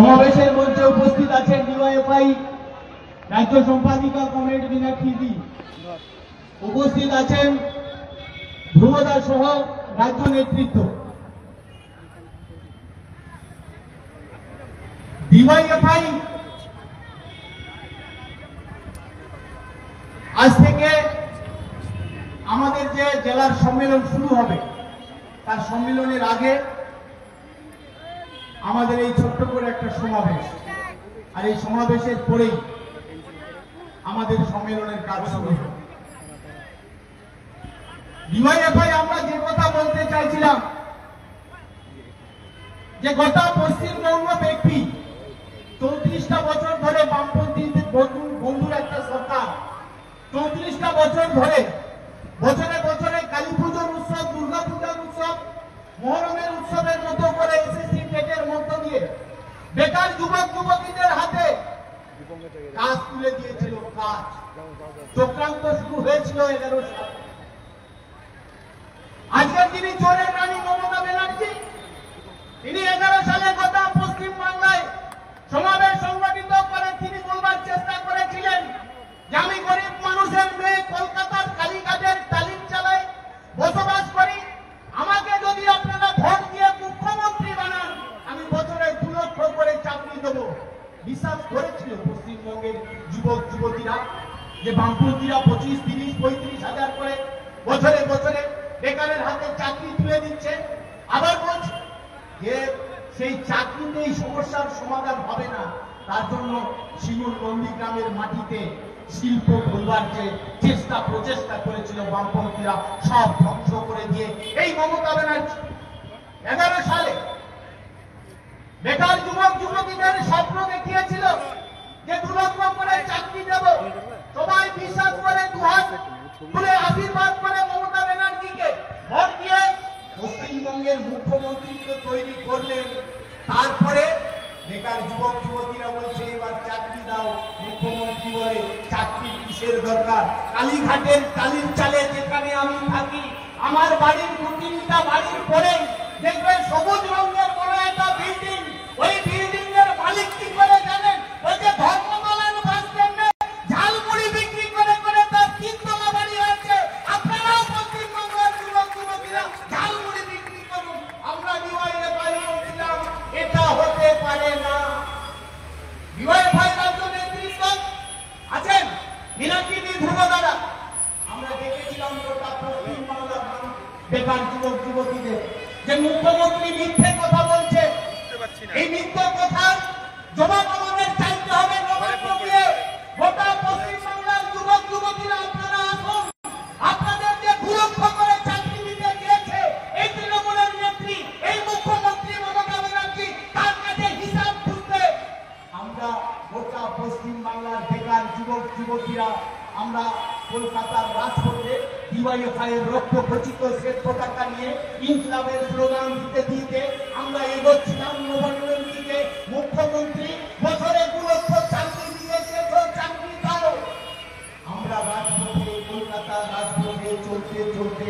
সমাবেশের মঞ্চে উপস্থিত আছেন ডিওয়াইএফআই রাজ্য সম্পাদিকা কমরেড মীনাক্ষী, উপস্থিত আছেন ধ্রুবদা সহ রাজ্য নেতৃত্ব। ডিওয়াইএফআই আজ থেকে আমাদের যে জেলার সম্মেলন শুরু হবে তার সম্মেলনের আগে আমাদের এই ছোট্ট করে একটা সমাবেশ, আর এই সমাবেশের পরেই আমাদের সম্মেলনের কাজ শুরু হবে। ডিওয়াইএফআই আমরা যে কথা বলতে চাইছিলাম যে গোটা পশ্চিমবঙ্গ ব্যক্তি 34টা বছর ধরে বামপন্থী বন্ধুর একটা সরকার 34টা বছর ধরে বছরে বছরে কালী পুজোর উৎসব, দুর্গা পূজার উৎসব, মহরমের উৎসবের মতো করে এসএসসি টেটের মধ্য দিয়ে বেকার যুবক যুবতীদের হাতে কাজ তুলে দিয়েছিল। কাজ চক্রান্ত শুরু হয়েছিল 11 সালে। আজকের তিনি চোরের রানী মমতা ব্যানার্জি, তিনি 11 সালে গোটা পশ্চিম বাংলায় সমাবেশ সংগঠিত করে তিনি বলবার চেষ্টা করেছিলেন যে আমি গরিব মানুষের মেয়ে, কলকাতার কালীঘাটের তালিম চালায় বসবাস করি, আমাকে যদি আপনারা ভোট দিয়ে মুখ্যমন্ত্রী বানান আমি বছরে 2 লক্ষ করে চাকরি দেব। বিশ্বাস করেছিল পশ্চিমবঙ্গের যুবক যুবতীরা যে বামপন্থীরা 25, 30, 35 হাজার করে বছরে বছরে বেকারের হাতে চাকরি তুলে দিচ্ছে। আবার বলছে যে সেই চাকরিতেই সমস্যার সমাধান হবে না, তার জন্য শিমুল নন্দীগ্রামের মাটিতে শিল্প গড়বার যে চেষ্টা প্রচেষ্টা করেছিল বামপন্থীরা সব ধ্বংস করে দিয়ে এই মমতা ব্যানার্জি 11 সালে বেকার যুবক যুবতীদের স্বপ্ন দেখিয়েছিল যে 2 লক্ষ করে চাকরি দেব। সবাই বিশ্বাস করে 2 হাত তুলে আশীর্বাদ করে মমতা ব্যানার্জিকে ভোট দিয়ে পশ্চিমবঙ্গের মুখ্যমন্ত্রীকে তৈরি করলেন। তারপরে বেকার যুবক যুবতীরা বলছে এবার চাকরি দাও। মুখ্যমন্ত্রী বলে চাকরি কিসের দরকার, কালীঘাটের তালিম চালে যেখানে আমি থাকি আমার বাড়ির 2-3টা বাড়ির পরে দেখবেন সবুজ রঙের বড় একটা বিল্ডিং, ওই বিল্ডিং এর মালিক কি করে জানেন? ওই যে ধর্মতলার বাস স্ট্যান্ডে ঝালমুড়ি বিক্রি করে করে তার 3 তলা বাড়ি হয়েছে। আপনারাও পশ্চিমবঙ্গের যুবক যুবতীরা ঝালমুড়ি বিক্রি করুন। আমরা ডিওয়াইএফআই বলছিলাম এটা হতে পারে না। ডিওয়াইএফআই রাজ্য নেতৃত্ব আছেন মীনাক্ষী ধ্রুবদারা, আমরা দেখেছিলাম গোটা পশ্চিমবাংলার বেকার যুবক যুবতীদের যে মুখ্যমন্ত্রী মিথ্যে কথা বলছে, এই মিথ্যে কথার জবাব আমাদের চাইতে হবে। গোটা পশ্চিমবাংলার যুবক যুবতীরা আপনারা আসুন, আপনাদের যে 2 লক্ষ করে চাকরি দিতে চেয়েছে এই তৃণমূলের নেত্রী, এই মুখ্যমন্ত্রী মমতা ব্যানার্জি, তার কাছে হিসাব খুঁজতে আমরা গোটা পশ্চিমবাংলার বেকার যুবক যুবতীরা আমরা কলকাতার রাজপথে ডিওয়াইএফআই এর রক্ত খচিত শ্বেত পতাকা নিয়ে ইনকলাবের স্লোগান দিতে দিতে আমরা এগোচ্ছিলাম নবান্নের দিকে। মুখ্যমন্ত্রী বছরে 2 লক্ষ চাকরি দিয়েছে, চাকরি দাও। আমরা রাজপথে কলকাতার রাজপথে চলতে চলতে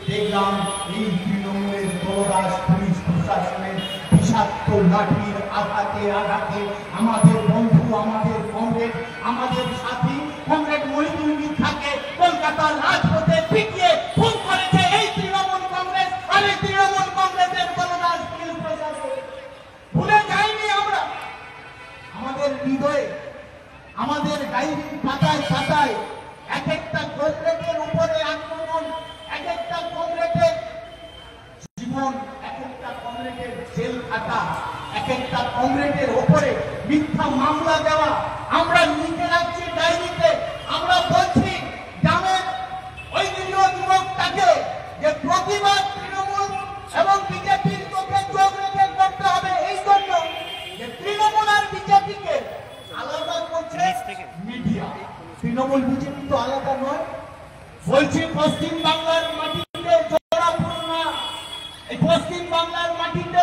দেখলাম এই তৃণমূলের দলদাস পুলিশ প্রশাসনের বিষাক্ত লাঠির আঘাতে আঘাতে আমাদের বন্ধু, আমাদের কমরেড, আমাদের সাথী কমরেড মহিদুল মিত্রাকে কলকাতার রাজপথে পিটিয়ে খুন করেছে এই তৃণমূল কংগ্রেস। আর এই তৃণমূল কংগ্রেসের দলদাস পুলিশ প্রশাসন ভুলে যাইনি আমরা। আমাদের হৃদয়ে, আমাদের ডায়েরির পাতায় পাতায় এক একটা কমরেডের উপরে আক্রমণ, এক একটা কমরেডের জীবন, এক একটা কমরেডের জেল খাটা, এক একটা কমরেডের উপরে মিথ্যা মামলা দেওয়া আমরা লিখে রাখছি ডায়েরিতে। আমরা বলছি গ্রামের ওই নিরীহ যুবকটাকে যে প্রতিবাদ তৃণমূল এবং বিজেপির চোখে চোখ রেখে করতে হবে, এই জন্য যে তৃণমূল আর বিজেপিকে আলাদা করছে মিডিয়া। তৃণমূল বিজেপি তো আলাদা নয়। বলছি পশ্চিম বাংলার মাটিতে জোড়াফুল না, এই পশ্চিম বাংলার মাটিতে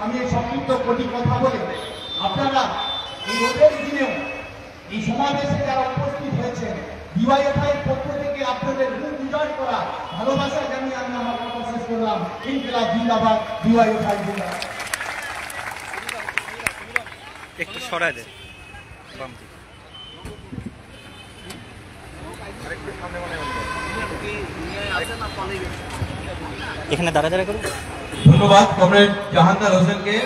আমি এই সংক্ষিপ্ত কোটি কথা বলে আপনারা এই রোদের দিনেও এই সমাবেশে যারা উপস্থিত হয়েছেন ডিওয়াইএফআই এর পক্ষ থেকে আপনাদের মুখ উজাড় করা ভালোবাসা জানিয়ে আমি আমার কথা শেষ করলাম। ইনকিলাব জিন্দাবাদ, ডিওয়াইএফআই জিন্দাবাদ। একটু সরায় দেন এখানে দাঁড়া করুন। ধন্যবাদ কমরেড জাহাঙ্গার হোসেনকে।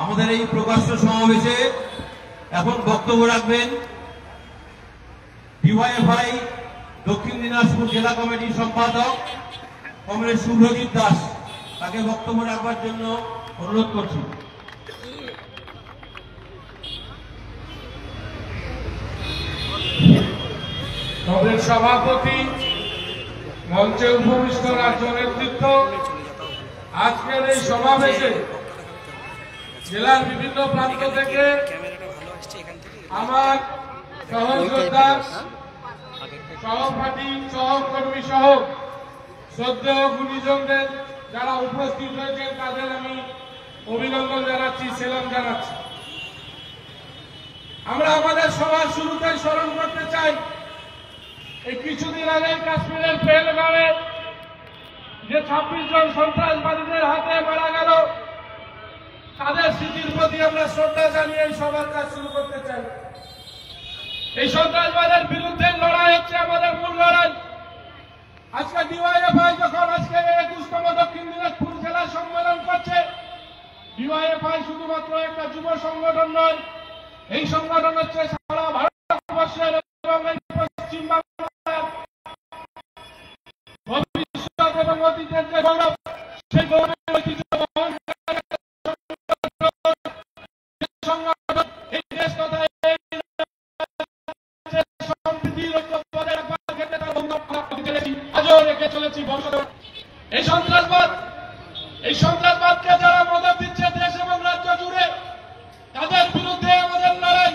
আমাদের এই প্রকাশ্য সমাবেশে এখন বক্তব্য রাখবেন ডিওয়াইএফআই দক্ষিণ দিনাজপুর জেলা কমিটির সম্পাদক কমরেড শুভ্রজিৎ দাস। তাকে বক্তব্য রাখবার জন্য অনুরোধ করছি। কমরেড সভাপতি, মঞ্চে উপবিষ্ট রাজ্য নেতৃত্ব, আজকের এই সমাবেশে জেলার বিভিন্ন প্রান্ত থেকে আমার সহযোদ্ধা, সহপাঠী, সহকর্মী সহ শ্রদ্ধেয় গুণীজনদের যারা উপস্থিত হয়েছেন তাদের আমি অভিনন্দন জানাচ্ছি, সেলাম জানাচ্ছি। আমরা আমাদের সভার শুরুতেই স্মরণ করতে চাই এই কিছুদিন আগে কাশ্মীরের পেহেলগাঁওয়ে যে 26 জন সন্ত্রাসবাদীদের হাতে মারা গেল, তাদের স্মৃতির প্রতি আমরা শ্রদ্ধা জানিয়ে এই সভার কাজ শুরু করতে চাই। এই সন্ত্রাসবাদের বিরুদ্ধে লড়াই হচ্ছে আমাদের মূল লড়াই। আজকে ডিওয়াইএফআই যখন আজকে 21তম দক্ষিণ দিনাজপুর জেলা সম্মেলন করছে, ডিওয়াইএফআই শুধুমাত্র একটা যুব সংগঠন নয়, এই সংগঠন হচ্ছে সারা ভারতবর্ষের এবং পশ্চিম বাংলার ভবিষ্যৎ এবং অতীতের যে গৌরব, সেই গৌরবের ঐতিহ্য বহন সংগঠন এই দেশ তথা সম্প্রীতির ঐক্য বজায় রাখবার ক্ষেত্রে তার আজও রেখে চলেছি ভবিষ্যৎ। এই সন্ত্রাসবাদকে যারা মদত দিচ্ছে দেশ এবং রাজ্য জুড়ে, তাদের বিরুদ্ধে আমাদের লড়াই।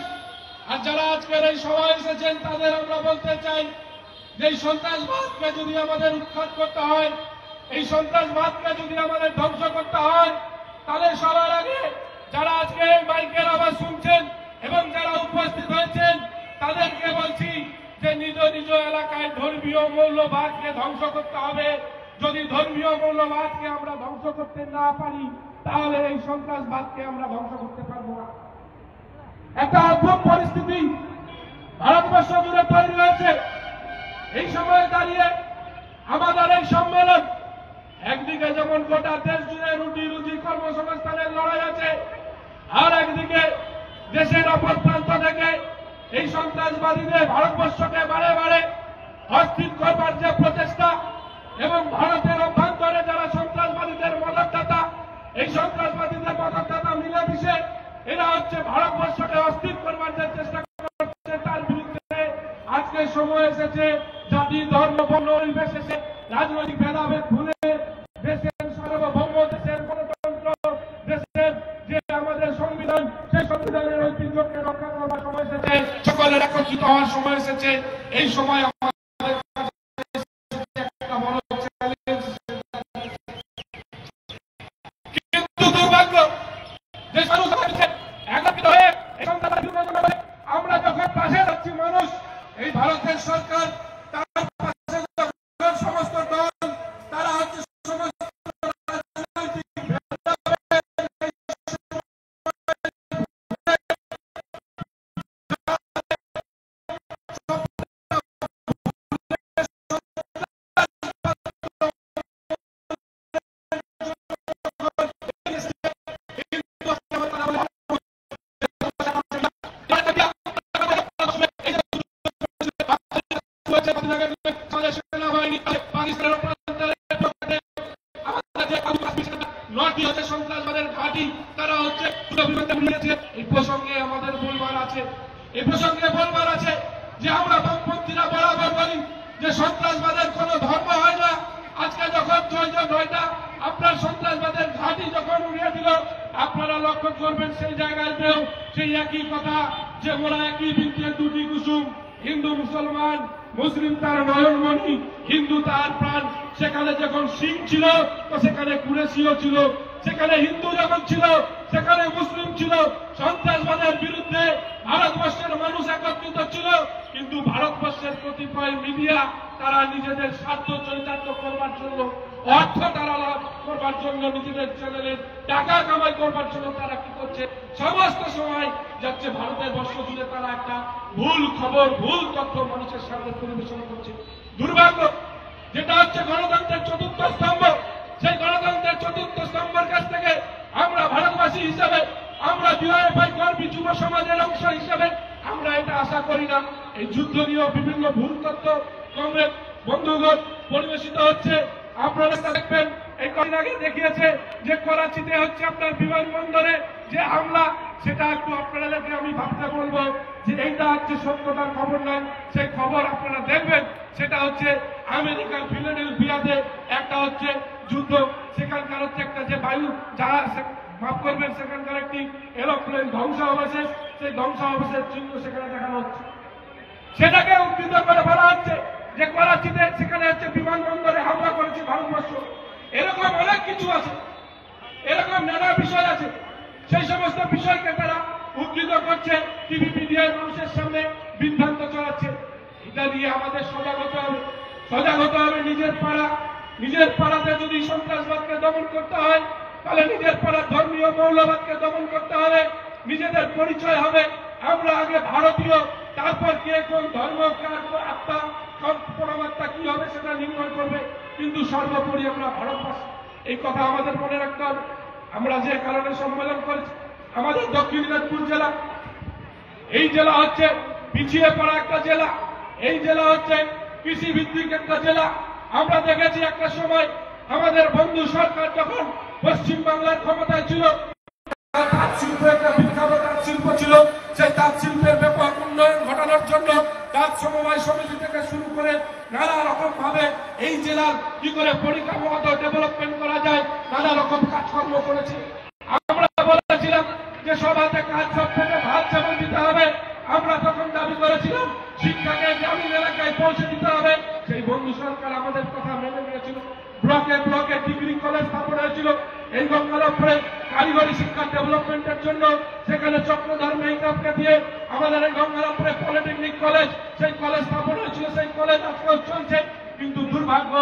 আর যারা আজকের এই সভায় এসেছেন তাদের আমরা বলতে চাই যে এই সন্ত্রাসবাদকে যদি আমাদের উৎখাত করতে হয়, এই সন্ত্রাসবাদকে যদি আমাদের ধ্বংস করতে হয়, তাহলে সবার আগে যারা আজকে মাইকের আওয়াজ শুনছেন এবং যারা উপস্থিত হয়েছেন তাদেরকে বলছি যে নিজ নিজ এলাকায় ধর্মীয় মৌলবাদকে ধ্বংস করতে হবে। যদি ধর্মীয় মৌলবাদকে আমরা ধ্বংস করতে না পারি, তাহলে এই সন্ত্রাসবাদকে আমরা ধ্বংস করতে পারবো না। একটা অদ্ভুত পরিস্থিতি ভারতবর্ষ জুড়ে তৈরি হয়েছে। এই সময়ে দাঁড়িয়ে আমাদের এই সম্মেলন, একদিকে যেমন গোটা দেশ জুড়ে রুটি রুজি কর্মসংস্থানের লড়াই আছে, আর একদিকে দেশের অপর প্রান্ত থেকে এই সন্ত্রাসবাদীদের ভারতবর্ষকে বারে বারে অস্থির করবার যে প্রচেষ্টা এবং ভারতের অভ্যন্তরে যারা সন্ত্রাসবাদীদের মদতদাতা, এই সন্ত্রাসবাদীদের মদতদাতা মিলেমিশে এরা হচ্ছে ভারতবর্ষকে অস্থির করবার যে চেষ্টা করছে, তার বিরুদ্ধে আজকে সময় এসেছে জাতি, ধর্ম, বর্ণ নির্বিশেষে রাজনৈতিক ভেদাভেদ ভুলে দেশের সার্বভৌম, দেশের গণতন্ত্র, দেশের যে আমাদের সংবিধান, সেই সংবিধানের ঐতিহ্যকে রক্ষা করবার সময় এসেছে। সকলের একত্রিত হওয়ার সময় এসেছে। এই সময় আমাদের একটা বড় চ্যালেঞ্জ, কিন্তু দুর্ভাগ্য যে একত্রিত হয়ে আমরা যখন পাশে যাচ্ছি মানুষ, এই ভারতের সরকার তার পাশে যখন সমস্ত দল, তারা হচ্ছে সমস্ত এই প্রসঙ্গে আমাদের বলবার আছে, এই প্রসঙ্গে বলবার আছে যে আমরা বামপন্থীরা বরাবর বলি যে সন্ত্রাসবাদের কোনো ধর্ম হয় না। আজকে যখন 6/9টা আপনার সন্ত্রাসবাদের ঘাঁটি যখন উড়িয়ে দিল, আপনারা লক্ষ্য করবেন সেই জায়গাতেও সেই একই কথা যে মোরা একই বৃত্তের দুটি কুসুম, হিন্দু মুসলমান, মুসলিম তার নয়নমণি, হিন্দু তার প্রাণ। সেখানে যখন সিং ছিল তো সেখানে কুরেশিও ছিল, সেখানে হিন্দু যখন ছিল সেখানে মুসলিম ছিল। সন্ত্রাসবাদের বিরুদ্ধে ভারতবর্ষের মানুষ একত্রিত ছিল, কিন্তু ভারতবর্ষের কতিপয় মিডিয়া তারা নিজেদের স্বার্থ চরিতার্থ করবার জন্য, অর্থ তারা লাভ করবার জন্য, নিজেদের চ্যানেলে টাকা কামাই করবার জন্য তারা কি করছে, সমস্ত সময় যাচ্ছে ভারতের বর্ষ জুড়ে তারা একটা ভুল খবর, ভুল তথ্য মানুষের সামনে পরিবেশন করছে। দুর্ভাগ্য যেটা হচ্ছে গণতন্ত্রের চতুর্থ স্তম্ভ, সেই গণতন্ত্রের চতুর্থ স্তম্ভের কাছ থেকে আমরা ভারতবাসী হিসেবে, আমরা ডিওএফআই কর্মী যুব সমাজের অংশ হিসেবে আমরা এটা আশা করি না। এই যুদ্ধ নিয়েও বিভিন্ন ভুল তথ্য কংগ্রেস বন্ধুগণ পরিবেশিত হচ্ছে। আপনারা দেখবেন এই কদিন আগে দেখিয়েছে যে করাচিতে হচ্ছে আপনার বিমানবন্দরে যে হামলা, সেটা একটু আপনাদেরকে আমি ভাবতে বলবো যে এইটা হচ্ছে সত্যতার খবর নয়। সেই খবর আপনারা দেখবেন, সেটা হচ্ছে আমেরিকার ফিলাডেলফিয়াতে একটা হচ্ছে যুদ্ধ, সেখানকার হচ্ছে একটা যে বায়ু জাহাজ, মাফ করবেন, সেখানকার একটি এরোপ্লেন ধ্বংসাবশেষ, সেই ধ্বংসাবশেষ চিহ্ন সেখানে দেখানো হচ্ছে। সেটাকে উদ্ধৃত করে বলা হচ্ছে যে করাচিতে সেখানে হচ্ছে বিমানবন্দরে হামলা করেছে ভারতবর্ষ। এরকম অনেক কিছু আছে, এরকম নানা বিষয় আছে, সেই সমস্ত বিষয়কে তারা উদ্ধৃত করছে, টিভি মিডিয়ার মানুষের সামনে বিভ্রান্ত চলাচ্ছে। এটা নিয়ে আমাদের সজাগ হতে হবে, সজাগ হতে হবে। নিজের পাড়াতে যদি সন্ত্রাসবাদকে দমন করতে হয়, তাহলে নিজের পাড়ার ধর্মীয় মৌলবাদকে দমন করতে হবে। নিজেদের পরিচয় হবে আমরা আগে ভারতীয়, তারপর কে কোন ধর্ম, কার আত্মা, পরমাত্মা কি হবে সেটা নির্ণয় করবে, কিন্তু সর্বোপরি আমরা ভারতবাসী, এই কথা আমাদের মনে রাখতে হবে। আমরা যে কারণে সম্মেলন করেছি, আমাদের দক্ষিণ দিনাজপুর জেলা, এই জেলা হচ্ছে পিছিয়ে পড়া একটা জেলা, এই জেলা হচ্ছে কৃষি ভিত্তিক একটা জেলা। আমরা দেখেছি একটা সময় আমাদের বন্ধু সরকার যখন পশ্চিম বাংলার ক্ষমতায় ছিল, তাঁত শিল্প একটা বিখ্যাত তাঁত শিল্প ছিল, সেই তাঁত শিল্পের ব্যাপক উন্নয়ন ঘটানোর জন্য তাঁত সমবায় সমিতি থেকে শুরু করে নানা রকম ভাবে এই জেলার কি করে পরিকাঠামোগত ডেভেলপমেন্ট করা যায় নানা রকম কাজকর্ম করেছে। আমরা বলেছিলাম যে সব হাতে কাজ, সব পেটে ভাত যেমন দিতে হবে, আমরা তখন দাবি করেছিলাম শিক্ষাকে গ্রামীণ এলাকায় পৌঁছে দিতে হবে। সেই বন্ধু সরকার আমাদের কথা মেনে নিয়েছিল। ব্লকে ব্লকে ডিগ্রি কলেজ স্থাপন হয়েছিল এই গঙ্গারামপুরে কারিগরি শিক্ষা ডেভেলপমেন্টের জন্য। সেখানে চক্রধর মেহতাবকে দিয়ে আমাদের এই গঙ্গারামপুরে পলিটেকনিক কলেজ, সেই কলেজ স্থাপন হয়েছিল, সেই কলেজ আজকেও চলছে। কিন্তু দুর্ভাগ্য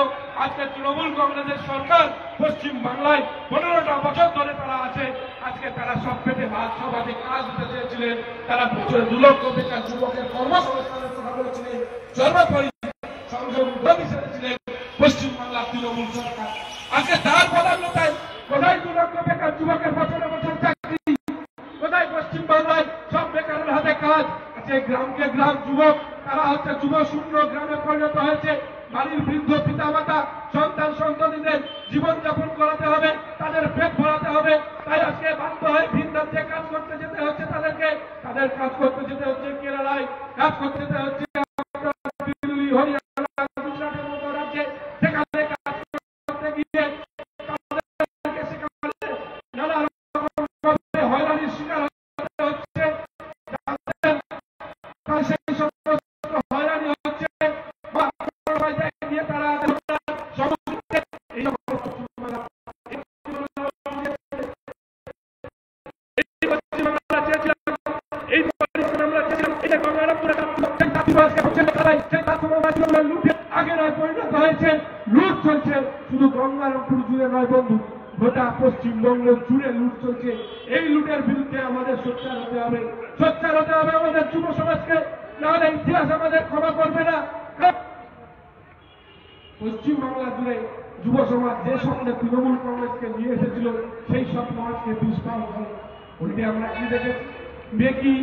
আজকে তৃণমূল কংগ্রেসের সরকার পশ্চিম বাংলায় 15টা বছর ধরে তারা আছে। আজকে তারা সব পেটে ভাত, সব হাতে কাজ দিতে চেয়েছিলেন, তারা বছরে 2 লক্ষ বেকার যুবকের কর্মসংস্থানের কথা বলেছিলেন, সর্বোপরি সংযোগ ছেড়েছিলেন পশ্চিম বাংলার তৃণমূল সরকার। আজকে তার প্রধানতায় কোথায় 2 লক্ষ বেকার যুবকের বছরে বছর চাকরি, কোথায় পশ্চিম বাংলায় সব বেকারের হাতে কাজ। আজকে গ্রামকে গ্রাম যুবক তারা হচ্ছে যুব শূন্য গ্রামে পরিণত হয়েছে। বাড়ির বৃদ্ধ পিতা মাতা সন্তান সন্ততিদের জীবনযাপন করাতে হবে, তাদের পেট ভরাতে হবে। তাই আজকে বাধ্য হয়ে ভিন রাজ্যে কাজ করতে যেতে হচ্ছে তাদেরকে, তাদের কাজ করতে যেতে হচ্ছে কেরালায়, কাজ করতে যেতে হচ্ছে দিল্লি, হরিয়ানা, গুজরাটের মতো রাজ্যে। সেখানে কাজ করতে গিয়ে তাদেরকে সেখানে নানা রকম হয়রানির শিকার হতে হচ্ছে। সেই সমস্ত হয়রানি হচ্ছে তারা পরিণত হয়েছে লুট চলছে। শুধু গঙ্গারামপুর জুড়ে নয় বন্ধু, গোটা পশ্চিমবঙ্গ জুড়ে লুট চলছে। এই লুটের বিরুদ্ধে আমাদের সোচ্চার হতে হবে, সোচ্চার হতে হবে আমাদের যুব সমাজকে, নাহলে ইতিহাস আমাদের ক্ষমা করবে না। পশ্চিমবাংলা জুড়ে যুব সমাজ যে স্বপ্নে তৃণমূল কংগ্রেসকে নিয়ে এসেছিল, সেই স্বপ্ন আজকে বিস্ফোরণ হল। উল্টে আমরা কি দেখেছি, বেকি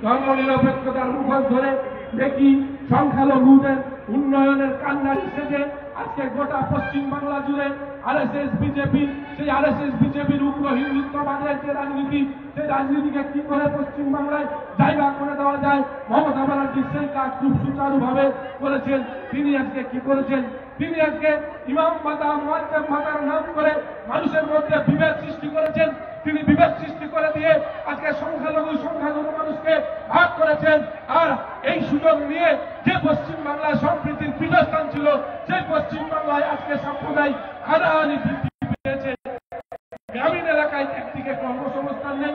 ধর্ম নিরপেক্ষতার মুখোশ ধরে, বেকি সংখ্যালঘুদের উন্নয়নের কান্নারি সেজে আজকে গোটা পশ্চিম বাংলা জুড়ে আরএসএস বিজেপি, সেই আরএসএস বিজেপির উগ্র হিন্দুত্ববাদের যে রাজনীতি, সেই রাজনীতিকে কি করে পশ্চিম বাংলায় জায়গা করে দেওয়া যায়, মমতা ব্যানার্জি সেই কাজ খুব সুচারুভাবে করেছেন। তিনি আজকে কি করেছেন? তিনি আজকে ইমাম মাতা মুয়াজ্জেম মাতার নাম করে মানুষের মধ্যে বিভেদ সৃষ্টি করেছেন। তিনি বিভেদ সৃষ্টি করে দিয়ে আজকে সংখ্যালঘু মানুষকে ভাগ করেছেন। আর এই সুযোগ নিয়ে যে পশ্চিম বাংলায় সম্প্রীতির পীঠস্থান ছিল, সেই পশ্চিম বাংলায় আজকে সাম্প্রদায়িক হানাহানি বৃদ্ধি পেয়েছে। গ্রামীণ এলাকায় একদিকে কর্মসংস্থান নেই,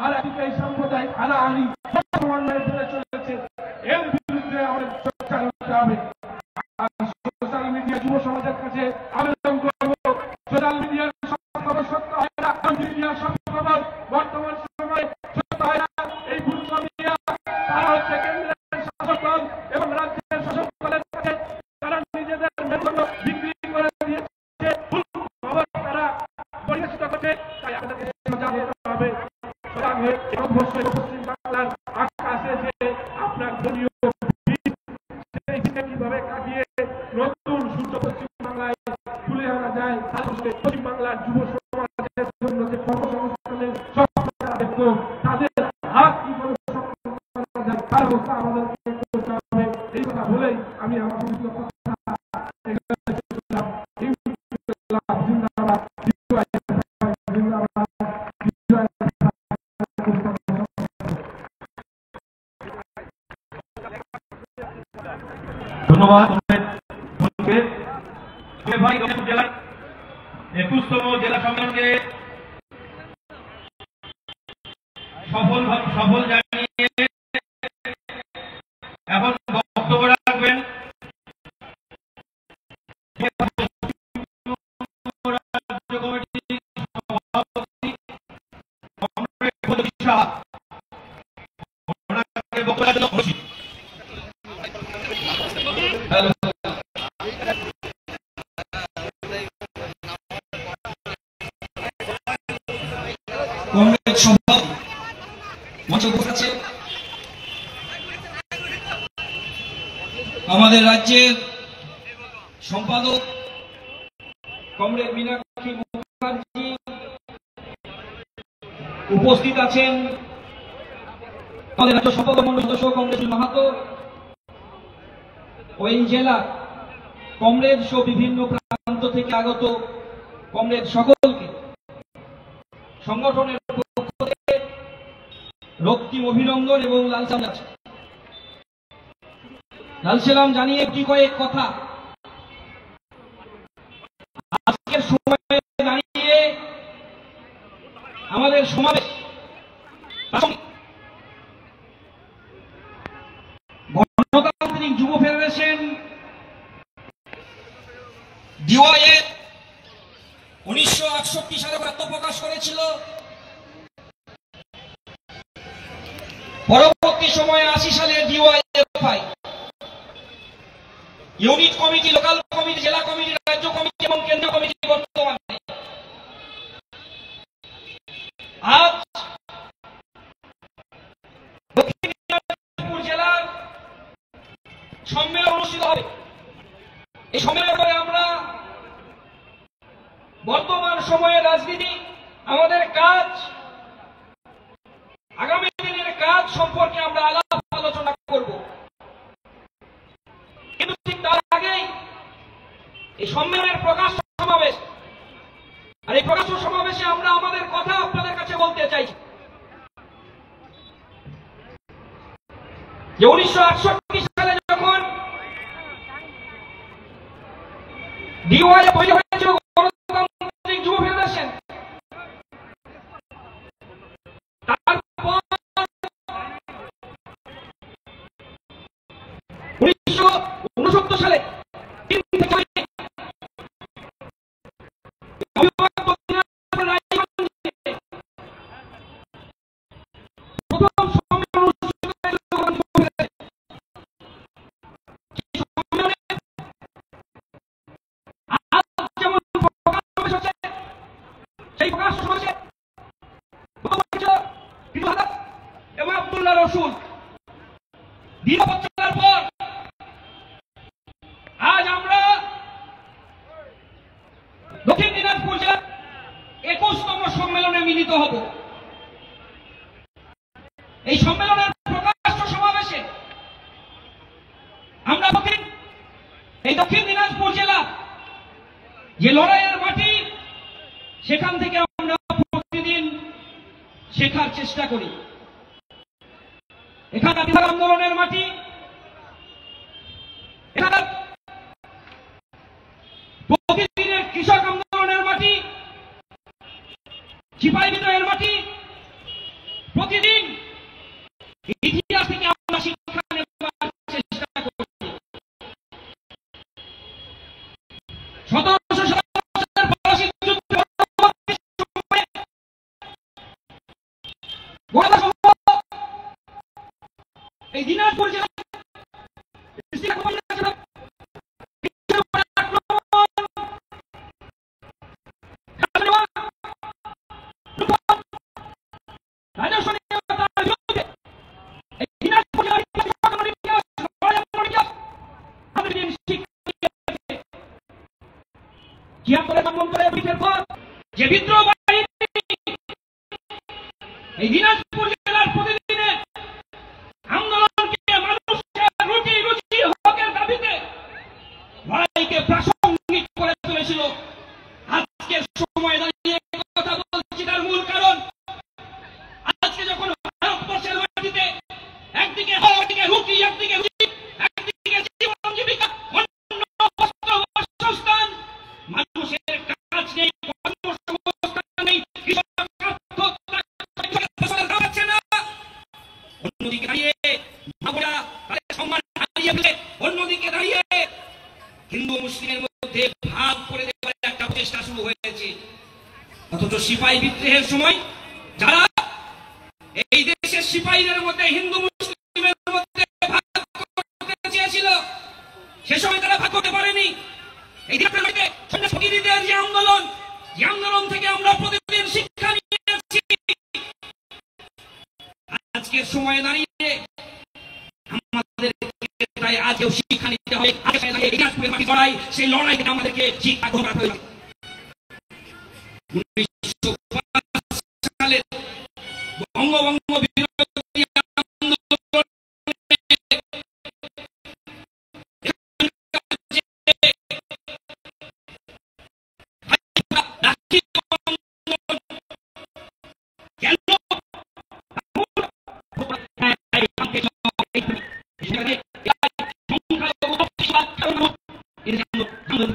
আর একদিকে এই সাম্প্রদায়িক হানাহানি সমন্বয়ে বেড়ে চলেছে। এর বিরুদ্ধে আমাদের সোচ্চার হতে হবে। সোশ্যাল মিডিয়া যুব সমাজের কাছে আবেদন করব, সোশ্যাল মিডিয়ার সব খবর সত্য হয় না, মিডিয়ার সব খবর বর্তমান সময়ে সত্য হয় না। এই ভুল মিডিয়া তারা হচ্ছে কেন্দ্রের শাসক দল এবং রাজ্যের শাসক দলের কাছে তারা নিজেদের মেরুদণ্ড বিক্রি করে দিয়েছে, ভুল খবর তারা পরিবেশিত করছে। তাই আমাদেরকে সজাগ হতে হবে। সজাগ হয়ে অবশ্যই পশ্চিম বাংলার আকাশে যে আপনার দলীয় সেই দিকে কিভাবে কাটিয়ে নতুন সূর্য পশ্চিম বাংলায় তুলে আনা যায়, পশ্চিম বাংলার যুব সমাজের জন্য যে কর্মসংস্থানের তাদের হাত কি করে সক্ষম করা যায় তার ব্যবস্থা আমাদেরকে করতে হবে। এই কথা বলেই আমি আমার সমস্ত কথা ধন্যবাদ। জেলার 21তম জেলা সম্মেলনকে সফল জানিয়ে এখন বক্তব্য রাখবেন রাজ্য কমিটির সভাপতি কমরেড শাহ। ওনাকে বক্তব্য দেওয়া উচিত। কংগ্রেস সভাপতি মঞ্চে উপস্থিত আছেন আমাদের রাজ্যের সম্পাদক কমরেড মীনাক্ষী মুখার্জি, উপস্থিত আছেন আমাদের রাজ্য সম্পাদক মন্ডল সদস্য কমরেড মাহাতো ও এই জেলা কমরেড সহ বিভিন্ন প্রান্ত থেকে আগত কমরেড সকলকে সংগঠনের পক্ষ থেকে রক্তিম অভিনন্দন এবং লাল সালাম জানিয়ে কি কয়েক কথা। আজকের সময়ে দাঁড়িয়ে আমাদের সমাবেশ গণতান্ত্রিক যুব ফেডারেশন ডিওয়াইএ 1968 সালে আত্মপ্রকাশ করেছিল। পরবর্তী সময়ে 80 সালে DYFI unit committee, local committee, জেলা কমিটি, রাজ্য কমিটি এবং কেন্দ্রীয় কমিটি বর্তমানে আজ দক্ষিণ দিনাজপুর জেলার সম্মেলন অনুষ্ঠিত হবে। এই সম্মেলনে আমরা বর্তমান সময়ের রাজনীতি, আমাদের কাজ, আগামী দিনের কাজ সম্পর্কে আমরা আলাপ আলোচনা করব। কিন্তু ঠিক তার আগেই এই সম্মেলনের প্রকাশ সমাবেশ, আর এই প্রকাশ সমাবেশে আমরা আমাদের কথা আপনাদের কাছে বলতে চাইছি যে 1968 সালে যখন ডিওয়াইএ তৈরি হয়েছিল গণতান্ত্রিক যুব ফেডারেশন, তারপর 1969 সালে এবং আব্দুল্লাহ রসুল দীর্ঘ বছরের পর আজ আমরা দক্ষিণ দিনাজপুর জেলার 21তম সম্মেলনে মিলিত হব। এই সম্মেলনের প্রকাশ্য সমাবেশে আমরা দক্ষিণ দিনাজপুর জেলা যে লড়াইয়ের মাটি, সেখান থেকে আমরা প্রতিদিন শেখার চেষ্টা করি। এখানকার বিভাগ আন্দোলনের মাটি, এখানকার প্রতিদিনের কৃষক আন্দোলনের মাটি, সিপাহী বিদ্রোহের মাটি, প্রতিদিন ইতিহাস থেকে আমরা শিক্ষা নেওয়ার চেষ্টা করি। 1700 ফরাসি যুদ্ধে এই দিনাজপুর জেলা যে বিদ্রোহ এই দিনাজপুর জেলার প্রতিদিনের আন্দোলনকে মানুষের রুটি রুচি হকের দাবিতে লড়াইকে প্রাসঙ্গিক করে তুলেছিল। আজকের সময় দাঁড়িয়ে কথা বলছি, তার মূল কারণ আজকে যখন ভারতবর্ষের মাটিতে একদিকে রুটি, একদিকে জীবন জীবিকা, অন্য বস্ত্র বাসস্থান, মানুষের কাজ নেই, কর্মসংস্থান নেই, অন্যদিকে দাঁড়িয়ে তাদের সম্মান হারিয়ে ফেলে, অন্যদিকে দাঁড়িয়ে হিন্দু মুসলিমের মধ্যে ভাগ করে দেওয়ার একটা প্রচেষ্টা শুরু হয়েছে। অথচ সিপাহী বিদ্রোহের সময় যারা এই দেশের সিপাহীদের মধ্যে হিন্দু মুসলিমের মধ্যে ভাগ করতে চেয়েছিল, সে সময় তারা ভাগ করতে পারেনি। এই ফকিরদের যে আন্দোলন থেকে আমরা প্রতিদিন শিক্ষা নিয়েছি। আজকের সময়ে দাঁড়িয়ে আমাদের আজও শিক্ষা নিতে হবে। সেই লড়াই থেকে আমাদেরকে শিক্ষা গ্রহণ করা হয়েছে। 1905 সালে বঙ্গভঙ্গ বিরোধী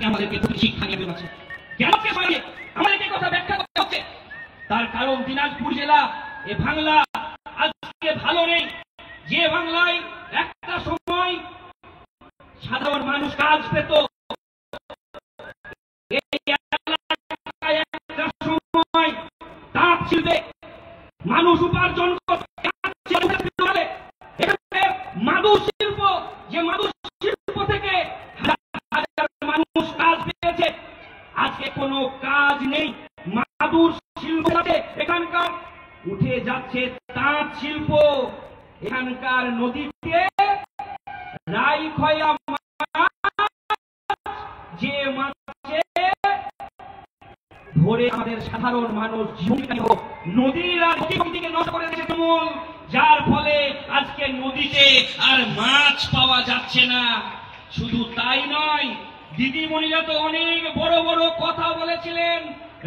আমাদেরকে শিক্ষা নিয়ে আছে। আমাদেরকে কথা ব্যাখ্যা করতে হচ্ছে। তার কারণ দিনাজপুর জেলা, এ বাংলা আজকে ভালো নেই। যে বাংলায় একটা সময় সাধারণ মানুষ কাজ পেত, একটা সময় তাঁত শিল্পে মানুষ উপার্জন করতে, মাদু শিল্প, যে মাদু শিল্প থেকে মানুষ কাজ পেয়েছে, আজকে কোনো কাজ নেই। মাদুর শিল্প এখানকার উঠে যাচ্ছে তাঁত শিল্প। এখানকার নদীতে রাইখয়া যে মাছে ধরে আমাদের সাধারণ মানুষ নদীর আর নদীকে নষ্ট করে দিয়েছে, যার ফলে আজকে নদীতে আর মাছ পাওয়া যাচ্ছে না। শুধু তাই নয়, দিদিমণিরা তো অনেক বড় বড় কথা বলেছিলেন,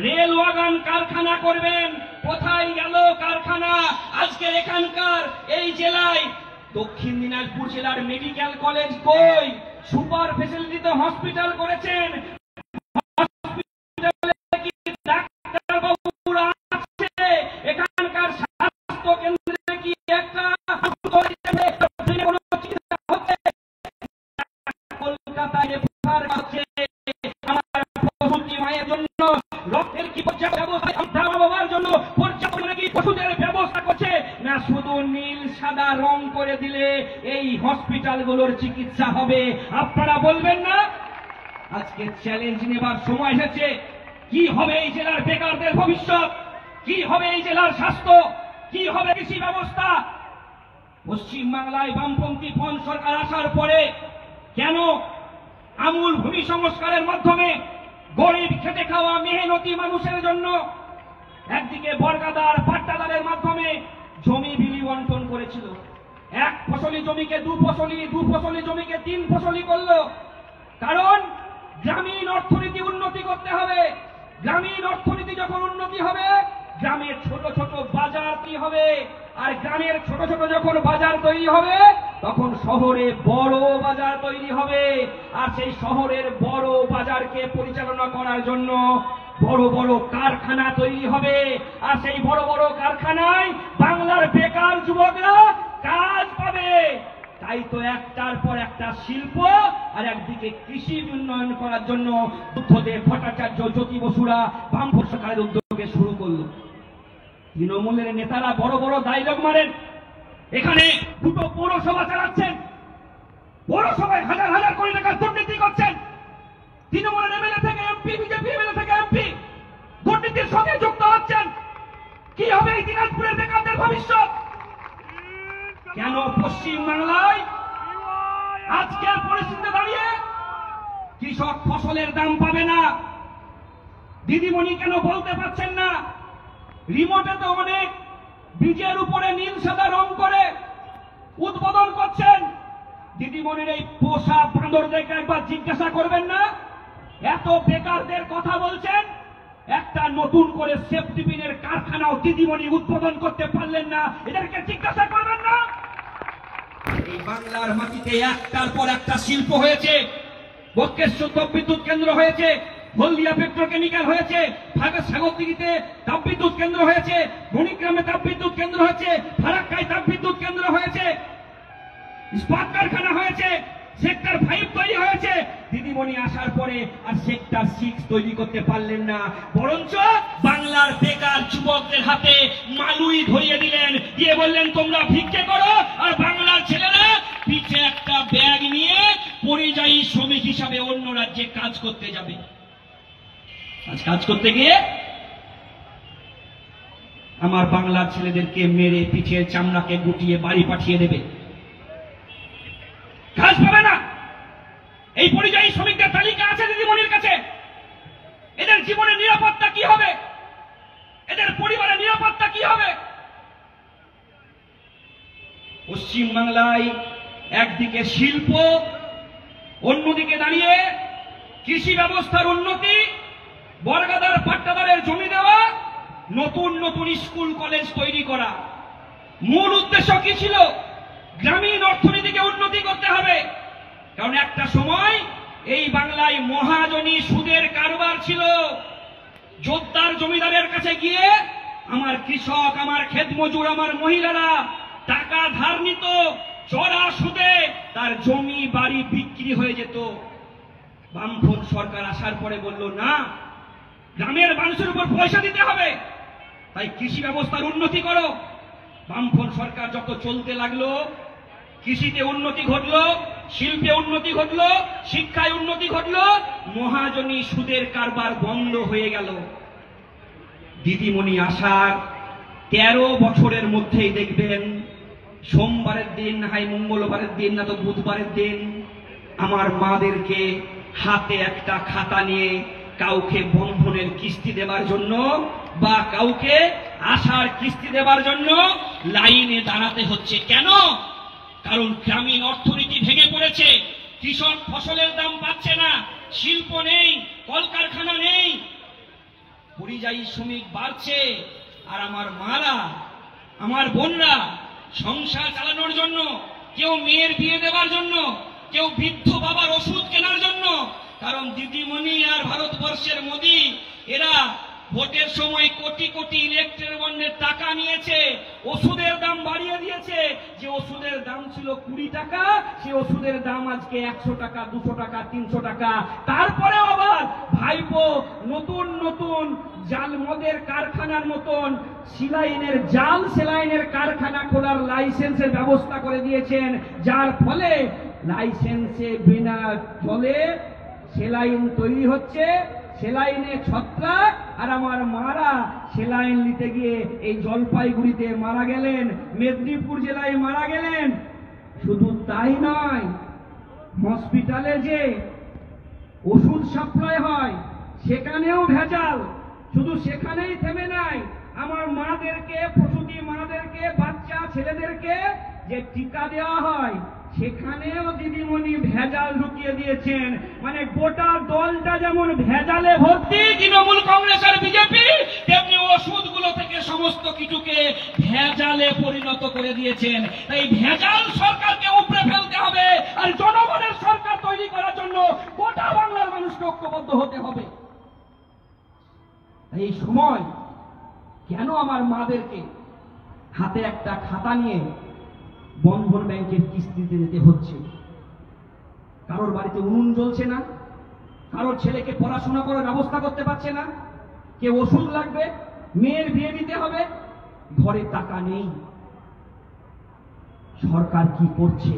রেল ওয়াগন কারখানা করবেন। কোথায় গেল কারখানা? আজকে এখানকার এই জেলায় দক্ষিণ দিনাজপুর জেলার মেডিকেল কলেজ কই? সুপার ফেসিলিটিতে হসপিটাল করেছেন, ডাক্তারবাবুরা আছে। এখানকার স্বাস্থ্য কেন্দ্রে কি একটা কলকাতায় আমার প্রসূতি মায়ের জন্য রক্তের কি ব্যবস্থা, বাবার জন্য পর্যাপ্ত নাকি ওষুধের ব্যবস্থা করছে না? শুধু নীল সাদা রং করে দিলে এই হসপিটালগুলোর চিকিৎসা হবে? আপনারা বলবেন না? আজকে চ্যালেঞ্জ নেবার সময় এসেছে। কি হবে এই জেলার বেকারদের ভবিষ্যৎ? কি হবে এই জেলার স্বাস্থ্য? কি হবে কৃষি ব্যবস্থা? পশ্চিম বাংলায় বামপন্থী ফোন সরকার আসার পরে কেন আমূল ভূমি সংস্কারের মাধ্যমে গরিব খেটে খাওয়া মেহনতি মানুষের জন্য একদিকে বর্গাদার পাট্টাদারের মাধ্যমে জমি বিলি বন্টন করেছিল। এক ফসলি জমিকে দু ফসলি জমিকে 3 ফসলি করলো। কারণ গ্রামীণ অর্থনীতি উন্নতি করতে হবে। গ্রামীণ অর্থনীতি যখন উন্নতি হবে, গ্রামের ছোট ছোট বাজার কি হবে, আর গ্রামের ছোট ছোট যখন বাজার তৈরি হবে তখন শহরে বড় বাজার তৈরি হবে। আর সেই শহরের বড় বাজারকে পরিচালনা করার জন্য বড় বড় কারখানা তৈরি হবে। আর সেই বড় বড় কারখানায় বাংলার বেকার যুবকরা কাজ পাবে। তাই তো একটার পর একটা শিল্প আর একদিকে কৃষি উন্নয়ন করার জন্য বুদ্ধদেব ভট্টাচার্য, জ্যোতি বসুরা বামফ্রন্ট সরকারের উদ্যোগে শুরু করলো। তৃণমূলের নেতারা বড় বড় ডায়লগ মারেন। এখানে 2টো পৌরসভা চালাচ্ছেন, পৌরসভায় হাজার হাজার কোটি টাকা দুর্নীতি করছেন। তৃণমূলের এমএলএ থেকে এমপি, বিজেপি এমএলএ থেকে এমপি দুর্নীতির সঙ্গে যুক্ত হচ্ছেন। কি হবে এই দিনাজপুরের বেকারদের ভবিষ্যৎ? কেন পশ্চিম বাংলায় আজকের পরিস্থিতিতে দাঁড়িয়ে কৃষক ফসলের দাম পাবে না? দিদিমণি কেন বলতে পারছেন না? রিমোটে তো অনেক বীজের উপরে নীল সাদা রং করে উদ্বোধন করছেন। দিদিমণির এই পোষা বাঁদরদেরকে একবার জিজ্ঞাসা করবেন না? এত বেকারদের কথা বলছেন, একটা নতুন করে সেফটি পিনের কারখানাও দিদিমণি উদ্বোধন করতে পারলেন না, এদেরকে জিজ্ঞাসা করবেন না? এই বাংলার মাটিতে একটার পর একটা শিল্প হয়েছে। বক্রেশ্বর তাপবিদ্যুৎ কেন্দ্র হয়েছে, হলদিয়া পেট্রোকেমিক্যাল হয়েছে, সাগরদিঘিতে তাপবিদ্যুৎ কেন্দ্র হয়েছে, মণিগ্রামে তাপবিদ্যুৎ কেন্দ্র হয়েছে, ফারাক্কায় তাপবিদ্যুৎ কেন্দ্র হয়েছে, ইস্পাত কারখানা হয়েছে, সেক্টর 5 তৈরি হয়েছে। দিদিমণি আসার পরে আর সেক্টর 6 তৈরি করতে পারলেন না, বরঞ্চ বাংলার বেকার যুবকদের হাতে মালুই ধরিয়ে দিলেন, দিয়ে বললেন তোমরা ভিক্ষে করো, আর বাংলার ছেলেরা পিঠে একটা ব্যাগ নিয়ে পরিযায়ী শ্রমিক হিসাবে অন্য রাজ্যে কাজ করতে যাবে। আজ কাজ করতে গিয়ে আমার বাংলার ছেলেদেরকে মেরে পিঠের চামড়াকে গুটিয়ে বাড়ি পাঠিয়ে দেবে, কাজ পাবে না। এই পরিযায়ী শ্রমিকদের তালিকা আছে দিদিমণির কাছে। এদের জীবনের নিরাপত্তা কি হবে? এদের পরিবারের নিরাপত্তা কি হবে? পশ্চিম বাংলায় একদিকে শিল্প, অন্যদিকে দাঁড়িয়ে কৃষি ব্যবস্থার উন্নতি, বর্গাদার পাট্টাদারের জমি দেওয়া, নতুন নতুন স্কুল কলেজ তৈরি করা। মূল উদ্দেশ্য কি ছিল? গ্রামীণ অর্থনীতিকে উন্নতি করতে হবে। কারণ একটা সময় এই বাংলায় মহাজনী সুদের কারবার ছিল। জোরদার জমিদারের কাছে গিয়ে আমার কৃষক, আমার ক্ষেত মজুর, আমার মহিলারা টাকা ধার নিত, চড়া সুদে তার জমি বাড়ি বিক্রি হয়ে যেত। বামফ্রন্ট সরকার আসার পরে বলল না, গ্রামের মানুষের উপর পয়সা দিতে হবে, তাই কৃষি ব্যবস্থার উন্নতি করো। বামফ্রন্ট সরকার যত চলতে লাগলো, কৃষিতে উন্নতি ঘটলো, শিল্পে উন্নতি ঘটলো, শিক্ষায় উন্নতি ঘটলো, মহাজনী সুদের কারবার বন্ধ হয়ে গেল। দিদিমণি আসার 13 বছরের মধ্যেই দেখবেন সোমবারের দিন, না হয় মঙ্গলবারের দিন, না তো বুধবারের দিন আমার মাদেরকে হাতে একটা খাতা নিয়ে কাউকে বন্ধনের কিস্তি দেবার জন্য বা কাউকে আসার কিস্তি দেবার জন্য লাইনে দাঁড়াতে হচ্ছে। কেন? কারণ গ্রামীণ অর্থনীতি ভেঙে পড়েছে, কৃষক ফসলের দাম পাচ্ছে না, শিল্প নেই, কলকারখানা নেই, পরিযায়ী শ্রমিক বাড়ছে। আর আমার মারা, আমার বোনরা সংসার চালানোর জন্য, কেউ মেয়ের বিয়ে দেওয়ার জন্য, কেউ বৃদ্ধ বাবার ওষুধ কেনার জন্য। কারণ দিদিমণি আর ভারতবর্ষের মোদি এরা ভোটের সময় কোটি কোটি ইলেকট্রিক বন্ডের টাকা নিয়েছে, ওষুধের দাম বাড়িয়ে দিয়েছে। যে ওষুধের দাম ছিল 20 টাকা, সে ওষুধের দাম আজকে 100 টাকা, 200 টাকা, 300 টাকা। তারপরে আবার ভাইপো নতুন নতুন জাল মদের কারখানার মতন সেলাইনের কারখানা খোলার লাইসেন্সের ব্যবস্থা করে দিয়েছেন, যার ফলে লাইসেন্সে বিনা জলে সেলাইন তৈরি হচ্ছে, সেলাইনে ছত্রাক। আর আমার মারা সেলাইন নিতে গিয়ে এই জলপাইগুড়িতে মারা গেলেন, মেদিনীপুর জেলায় মারা গেলেন। শুধু তাই নয়, হসপিটালে যে ওষুধ সাপ্লাই হয় সেখানেও ভেজাল। শুধু সেখানেই থেমে নাই, আমার মাদেরকে, প্রসূতি মাদেরকে, বাচ্চা ছেলেদেরকে যে টিকা দেওয়া হয় সেখানেও দিদিমণি ভেজাল ঢুকিয়ে দিয়েছেন। মানে গোটা দলটা যেমন ভেজালে ভর্তি তৃণমূল কংগ্রেস আর বিজেপি, তেমনি ওষুধগুলো থেকে সমস্ত কিছুকে ভেজালে পরিণত করে দিয়েছেন। তাই ভেজাল সরকারকে উপড়ে ফেলতে হবে, আর জনগণের সরকার তৈরি করার জন্য গোটা বাংলার মানুষকে ঐক্যবদ্ধ হতে হবে। এই সময় কেন আমার মাদেরকে হাতে একটা খাতা নিয়ে বন্ধন ব্যাংকের কিস্তিতে যেতে হচ্ছে? কারোর বাড়িতে উনুন জ্বলছে না, কারোর ছেলেকে পড়াশোনা করার ব্যবস্থা করতে পারছে না, কে ওষুধ লাগবে, মেয়ের বিয়ে দিতে হবে, ঘরে টাকা নেই। সরকার কি করছে?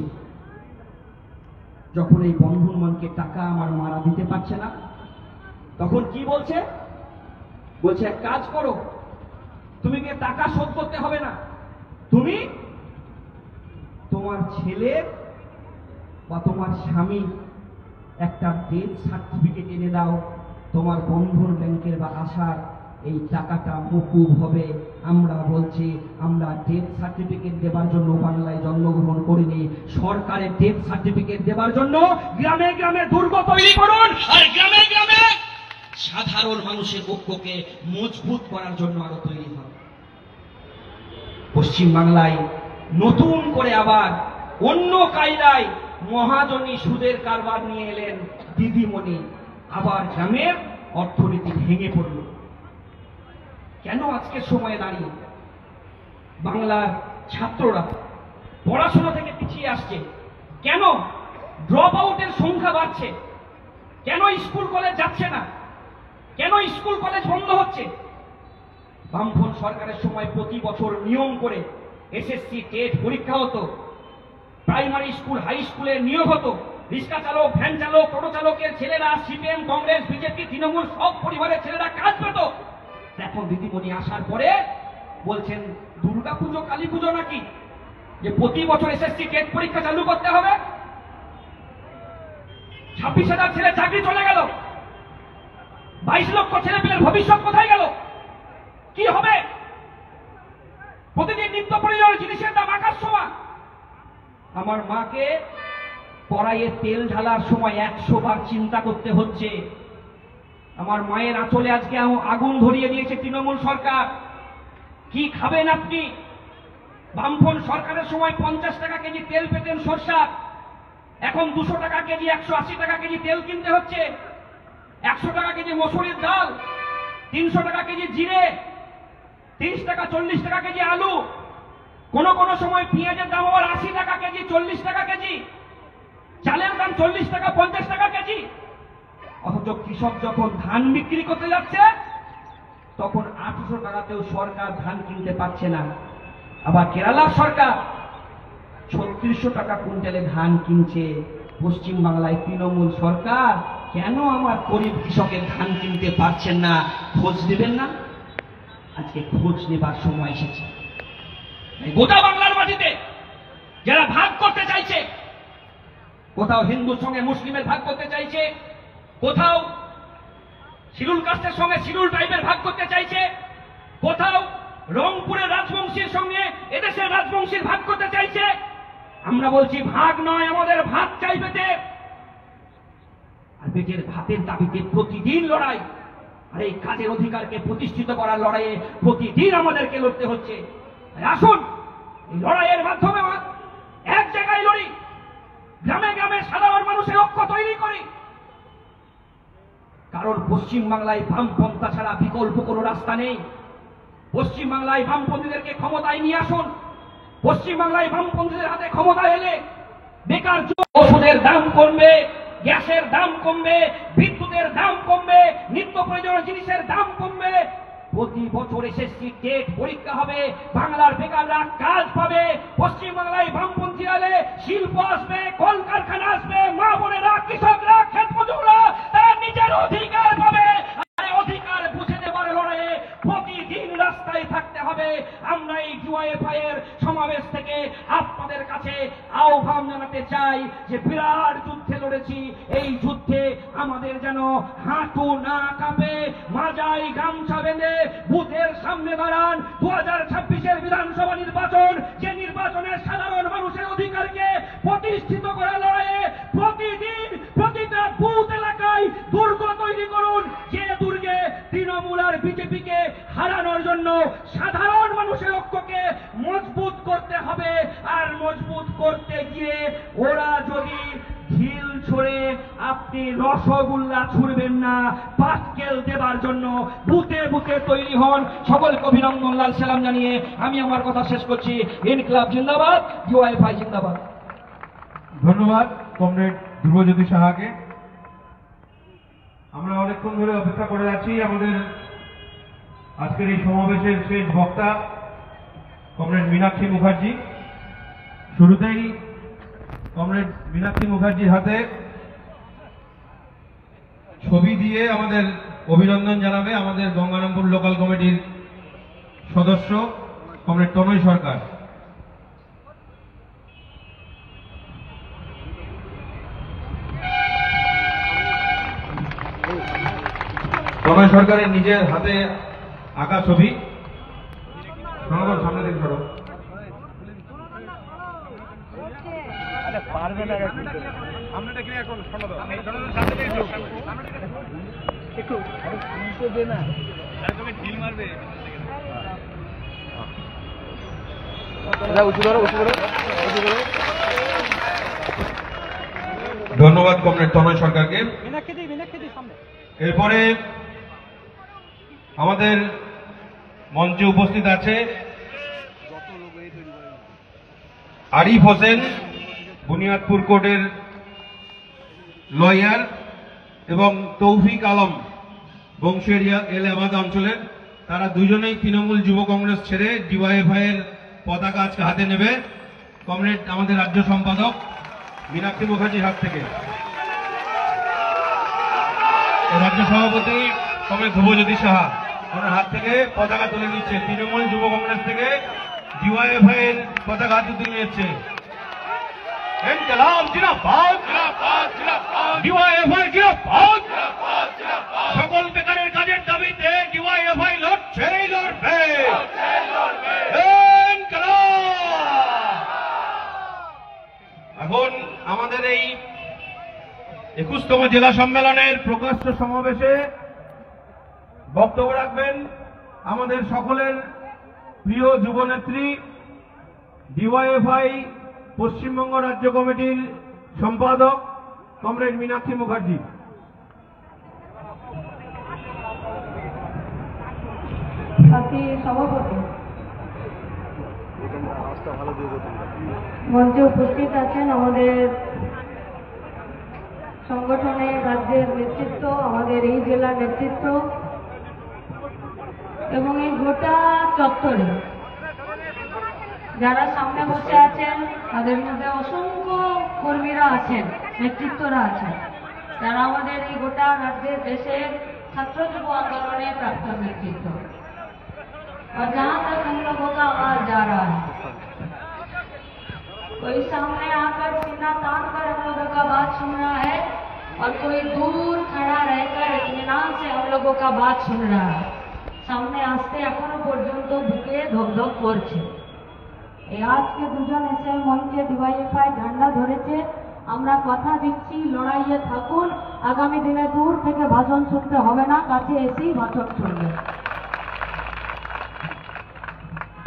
যখন এই বন্ধন ব্যাংকের টাকা আমার মারা দিতে পারছে না, তখন কি বলছে? বলছে এক কাজ করো, তুমি কে টাকা শোধ করতে হবে না, তুমি তোমার ছেলের বা তোমার স্বামী একটা ডেথ সার্টিফিকেট এনে দাও, তোমার বন্ধন ব্যাংকের বা আশার এই টাকাটা মকুব হবে। আমরা বলছি, আমরা ডেথ সার্টিফিকেট দেবার জন্য বাংলায় জন্মগ্রহণ করিনি, সরকারের ডেথ সার্টিফিকেট দেবার জন্য গ্রামে গ্রামে দুর্গ তৈরি করুন, আর গ্রামে গ্রামে সাধারণ মানুষের ঐক্যকে মজবুত করার জন্য আরো তৈরি হবে। পশ্চিম বাংলায় নতুন করে আবার অন্য কায়দায় মহাজনী সুদের কারবার নিয়ে এলেন দিদিমণি, আবার গ্রামের অর্থনীতি ভেঙে পড়ল। কেন আজকের সময়ে দাঁড়িয়ে বাংলার ছাত্ররা পড়াশোনা থেকে পিছিয়ে আসছে? কেন ড্রপ আউটের সংখ্যা বাড়ছে? কেন স্কুল কলেজ যাচ্ছে না? কেন স্কুল কলেজ বন্ধ হচ্ছে? বামফ্রন্ট সরকারের সময় প্রতি বছর নিয়ম করে এসএসসি টেট পরীক্ষা হতো, প্রাইমারি স্কুল হাই স্কুলে নিয়োগ হতো, রিক্সা চালক, ভ্যান চালক, টোটো চালকের ছেলেরা সিপিএম, কংগ্রেস, বিজেপি, তৃণমূল সব পরিবারের ছেলেরা কাজ পেত। এখন দিদিমণি আসার পরে বলছেন দুর্গা পুজো, কালী পুজো নাকি যে প্রতি বছর এসএসসি টেট পরীক্ষা চালু করতে হবে? 26,000 ছেলে চাকরি চলে গেল, 22 লক্ষ ছেলে পেলের ভবিষ্যৎ কোথায় গেল? কি হবে? প্রতিদিন নিত্য প্রয়োজনীয় জিনিসের দাম আকাশ ছোঁয়া। আমার মাকে কড়াইয়ে তেল ঢালার সময় 100 বার চিন্তা করতে হচ্ছে। আমার মায়ের আঁচলে আজকে আগুন ধরিয়ে দিয়েছে তৃণমূল সরকার। কি খাবেন আপনি? বামফ্রন্ট সরকারের সময় 50 টাকা কেজি তেল পেতেন সরষা, এখন 200 টাকা কেজি, 180 টাকা কেজি তেল কিনতে হচ্ছে। 100 টাকা কেজি মসুরির ডাল, 300 টাকা কেজি জিরে, 30 টাকা 40 টাকা কেজি আলু, কোন কোন সময় পেঁয়াজের দাম আবার 80 টাকা কেজি, 40 টাকা কেজি, চালের দাম 40 টাকা 50 টাকা কেজি। অথচ কৃষক যখন ধান বিক্রি করতে যাচ্ছে তখন 800 টাকাতেও সরকার ধান কিনতে পারছে না। আবার কেরালার সরকার 3600 টাকা কুইন্টালে ধান কিনছে। পশ্চিম বাংলায় তৃণমূল সরকার কেন আমার গরিব কৃষকের ধান কিনতে পারছেন না? খোঁজ নেবেন না? আজকে খোঁজ নেবার সময় এসেছে। গোটা বাংলার মাটিতে যারা ভাগ করতে চাইছে, কোথাও হিন্দুর সঙ্গে মুসলিমের ভাগ করতে চাইছে, কোথাও শিডিউল কাস্টের সঙ্গে শিডিউল ট্রাইবের ভাগ করতে চাইছে, কোথাও রংপুরের রাজবংশীর সঙ্গে এদেশের রাজবংশীর ভাগ করতে চাইছে। আমরা বলছি ভাগ নয়, আমাদের ভাত চাই পেটে, আর পেটের ভাতের দাবিতে প্রতিদিন লড়াই। আর এই কাজের অধিকারকে প্রতিষ্ঠিত করার লড়াইয়ে প্রতিদিন আমাদেরকে লড়তে হচ্ছে। আসুন এই লড়াইয়ের মাধ্যমে এক জায়গায় লড়ি, গ্রামে গ্রামে সাধারণ মানুষের ঐক্য তৈরি করি। কারণ পশ্চিম বাংলায় বামপন্থা ছাড়া বিকল্প কোনো রাস্তা নেই। পশ্চিম বাংলায় বামপন্থীদেরকে ক্ষমতায় নিয়ে আসুন। পশ্চিম বাংলায় বামপন্থীদের হাতে ক্ষমতা এলে বেকার ওষুধের দাম কমবে, গ্যাসের দাম কমবে, বিদ্যুতের দাম কমবে, নিত্য প্রয়োজনীয় জিনিসের দাম কমবে। প্রতি বছর এসএসসি টেট পরীক্ষা হবে, বাংলার বেকাররা কাজ পাবে। পশ্চিম বাংলায় বামপন্থীরা এলে শিল্প আসবে, কলকারখানা আসবে, মা বোনেরা, কৃষকরা, ক্ষেত মজুররা তারা নিজের অধিকার পাবে। অধিকার বুঝে দেবার লড়াইয়ে প্রতিদিন রাস্তায় থাকতে হবে। আমরা এই ডিওয়াইএফআই এর সমাবেশ থেকে আপনাদের কাছে আহ্বান জানাতে চাই যে বিরাট যুদ্ধে লড়েছি, এই যুদ্ধে আমাদের যেন হাঁটু না কাঁপে, মাজায় গামছা বেঁধে বুথের সামনে দাঁড়ান। 2026-এর বিধানসভা নির্বাচন, যে নির্বাচনের সাধারণ মানুষের অধিকারকে প্রতিষ্ঠিত করে লড়াইয়ে প্রতিদিন প্রতিটা বুথ এলাকায় দুর্গ তৈরি করুন, যে দুর্গে তৃণমূল আর বিজেপিকে হারানোর জন্য সাধারণ মানুষের ঐক্যকে মজবুত করতে হবে। আর মজবুত করতে গিয়ে ওরা যদি ঢিল ছড়ে, আপনি রসগোল্লা ছুড়বেন না, পাটকেল দেবার জন্য বুথে বুথে তৈরি হন। সকলকে অভিনন্দন, লাল সালাম জানিয়ে আমি আমার কথা শেষ করছি। ইনকিলাব জিন্দাবাদ, ডিওয়াইএফআই জিন্দাবাদ। ধন্যবাদ কমরেড ধ্রুবজ্যোতি সাহাকে। আমরা অনেকক্ষণ ধরে অপেক্ষা করে আছি আমাদের আজকের এই সমাবেশের শেষ বক্তা কমরেড মীনাক্ষী মুখার্জি। শুরুতেই কমরেড মীনাক্ষী মুখার্জির হাতে ছবি দিয়ে আমাদের অভিনন্দন জানাবে আমাদের গঙ্গারামপুর লোকাল কমিটির সদস্য কমরেড তনয় সরকার। তনয় সরকারের নিজের হাতে আঁকা ছবি। সামনে দিকে সরো। ধন্যবাদ কমরেড তনয় সরকারকে। এরপরে আমাদের মঞ্চে উপস্থিত আছে আরিফ হোসেন, বুনিয়াদপুর কোর্টের লয়ার, এবং তৌফিক আলম, বংশিয়ারিয়া এলাহাবাদ অঞ্চলের। তারা দুজনেই তৃণমূল যুব কংগ্রেস ছেড়ে ডিওয়াইএফআই এর পতাকা আজকে হাতে নেবে কমরেড আমাদের রাজ্য সম্পাদক মীনাক্ষী মুখার্জির হাত থেকে। রাজ্য সভাপতি কমরেড ধ্রুবজ্যোতি সাহা ওনার হাত থেকে পতাকা তুলে নিচ্ছে। তৃণমূল যুব কংগ্রেস থেকে ডিওয়াইএফআই এর পতাকা হাতে তুলে নিচ্ছে। ইনকিলাব জিন্দাবাদ, ডিওয়াইএফআই জিন্দাবাদ। সকল বেকারের কাজের দাবিতে ডিওয়াইএফআই লড়ছেই লড়বে। এখন আমাদের এই 21তম জেলা সম্মেলনের প্রকাশ্য সমাবেশে বক্তব্য রাখবেন আমাদের সকলের প্রিয় যুবনেত্রী, ডিওয়াইএফআই পশ্চিমবঙ্গ রাজ্য কমিটির সম্পাদক কমরেড মীনাক্ষী মুখার্জি। সাথী সভাপতি, মঞ্চে উপস্থিত আছেন আমাদের সংগঠনের রাজ্যের নেতৃত্ব, আমাদের এই জেলার নেতৃত্ব এবং এই গোটা চত্বরে যারা সামনে বসে আছেন, তাদের মধ্যে অসংখ্য কর্মীরা আছেন, নেতৃত্বরা আছেন, যারা আমাদের এই গোটা রাজ্যের দেশের ছাত্র যুব आंदोलনের প্রাক্তন नेतृत्व। और जहाँ तक हम लोगों का आवाज जा रहा है, कोई सामने आकर सीना तान कर हम लोगों का बात सुन रहा है और कोई दूर खड़ा रहकर इत्मीनान से हम लोगों का बात सुन रहा है। सामने আসতে এখনো পর্যন্ত বুকে ধকধক করছে। এই আজকে দুজন এসে মঞ্চে ডিওয়াইএফআই ঝান্ডা ধরেছে। আমরা কথা দিচ্ছি, লড়াইয়ে থাকুন। আগামী দিনে দূর থেকে ভাষণ শুনতে হবে না, কাছে এসেই ভাষণ শুনবে।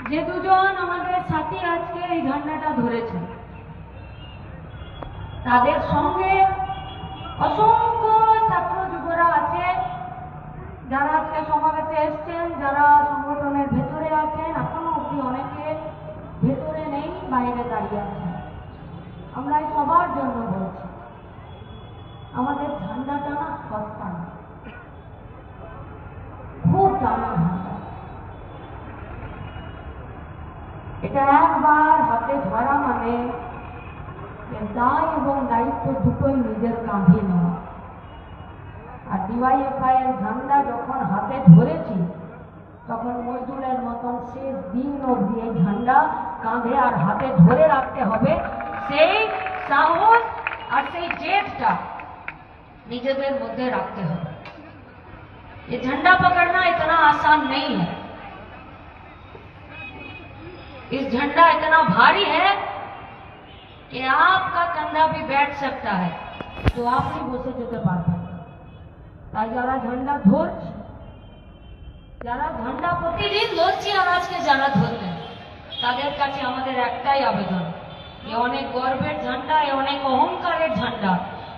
যে দুজন আমাদের সাথী আজকে এই ঝান্ডাটা ধরেছে, তাদের সঙ্গে অসংখ্য ছাত্র যুবরা আছে যারা আজকে সমাবেশে এসছেন, যারা সংগঠনের ভেতরে আছেন, এখনো অব্দি অনেকে ভেতরে নেই, বাইরে দাঁড়িয়ে আছেন। আমরা এই সবার জন্য বলছি, আমাদের ঝান্ডাটা না সস্তা না, খুব দামি ঝান্ডা। এটা একবার হাতে ধরা মানে দায় এবং দায়িত্ব দুটোই নিজের কাঁধে নেওয়া। আর ডিওয়াইএফআই এর ঝান্ডা যখন হাতে ধরেছি, তখন মজদুরের মতন শেষ দিন অবধি এই ঝান্ডা কাঁধে আর হাতে ধরে রাখতে হবে, সেই সাহস আর সেই জেদটা নিজেদের মধ্যে রাখতে হবে। ये झंडा पकड़ना इतना आसान नहीं है। इस झंडा इतना भारी है कि आपका कंधा भी बैठ सकता है, तो आप भी बसे যেতে পারবেন। তাই যারা ঝান্ডা ধরছে, যারা ঝান্ডা প্রতিদিন ধরছে আর আজকে যারা ধরবেন, তাদের কাছে আমাদের একটাই আবেদন, এ অনেক গর্বের ঝান্ডা, এ অনেক অহংকারের ঝান্ডা,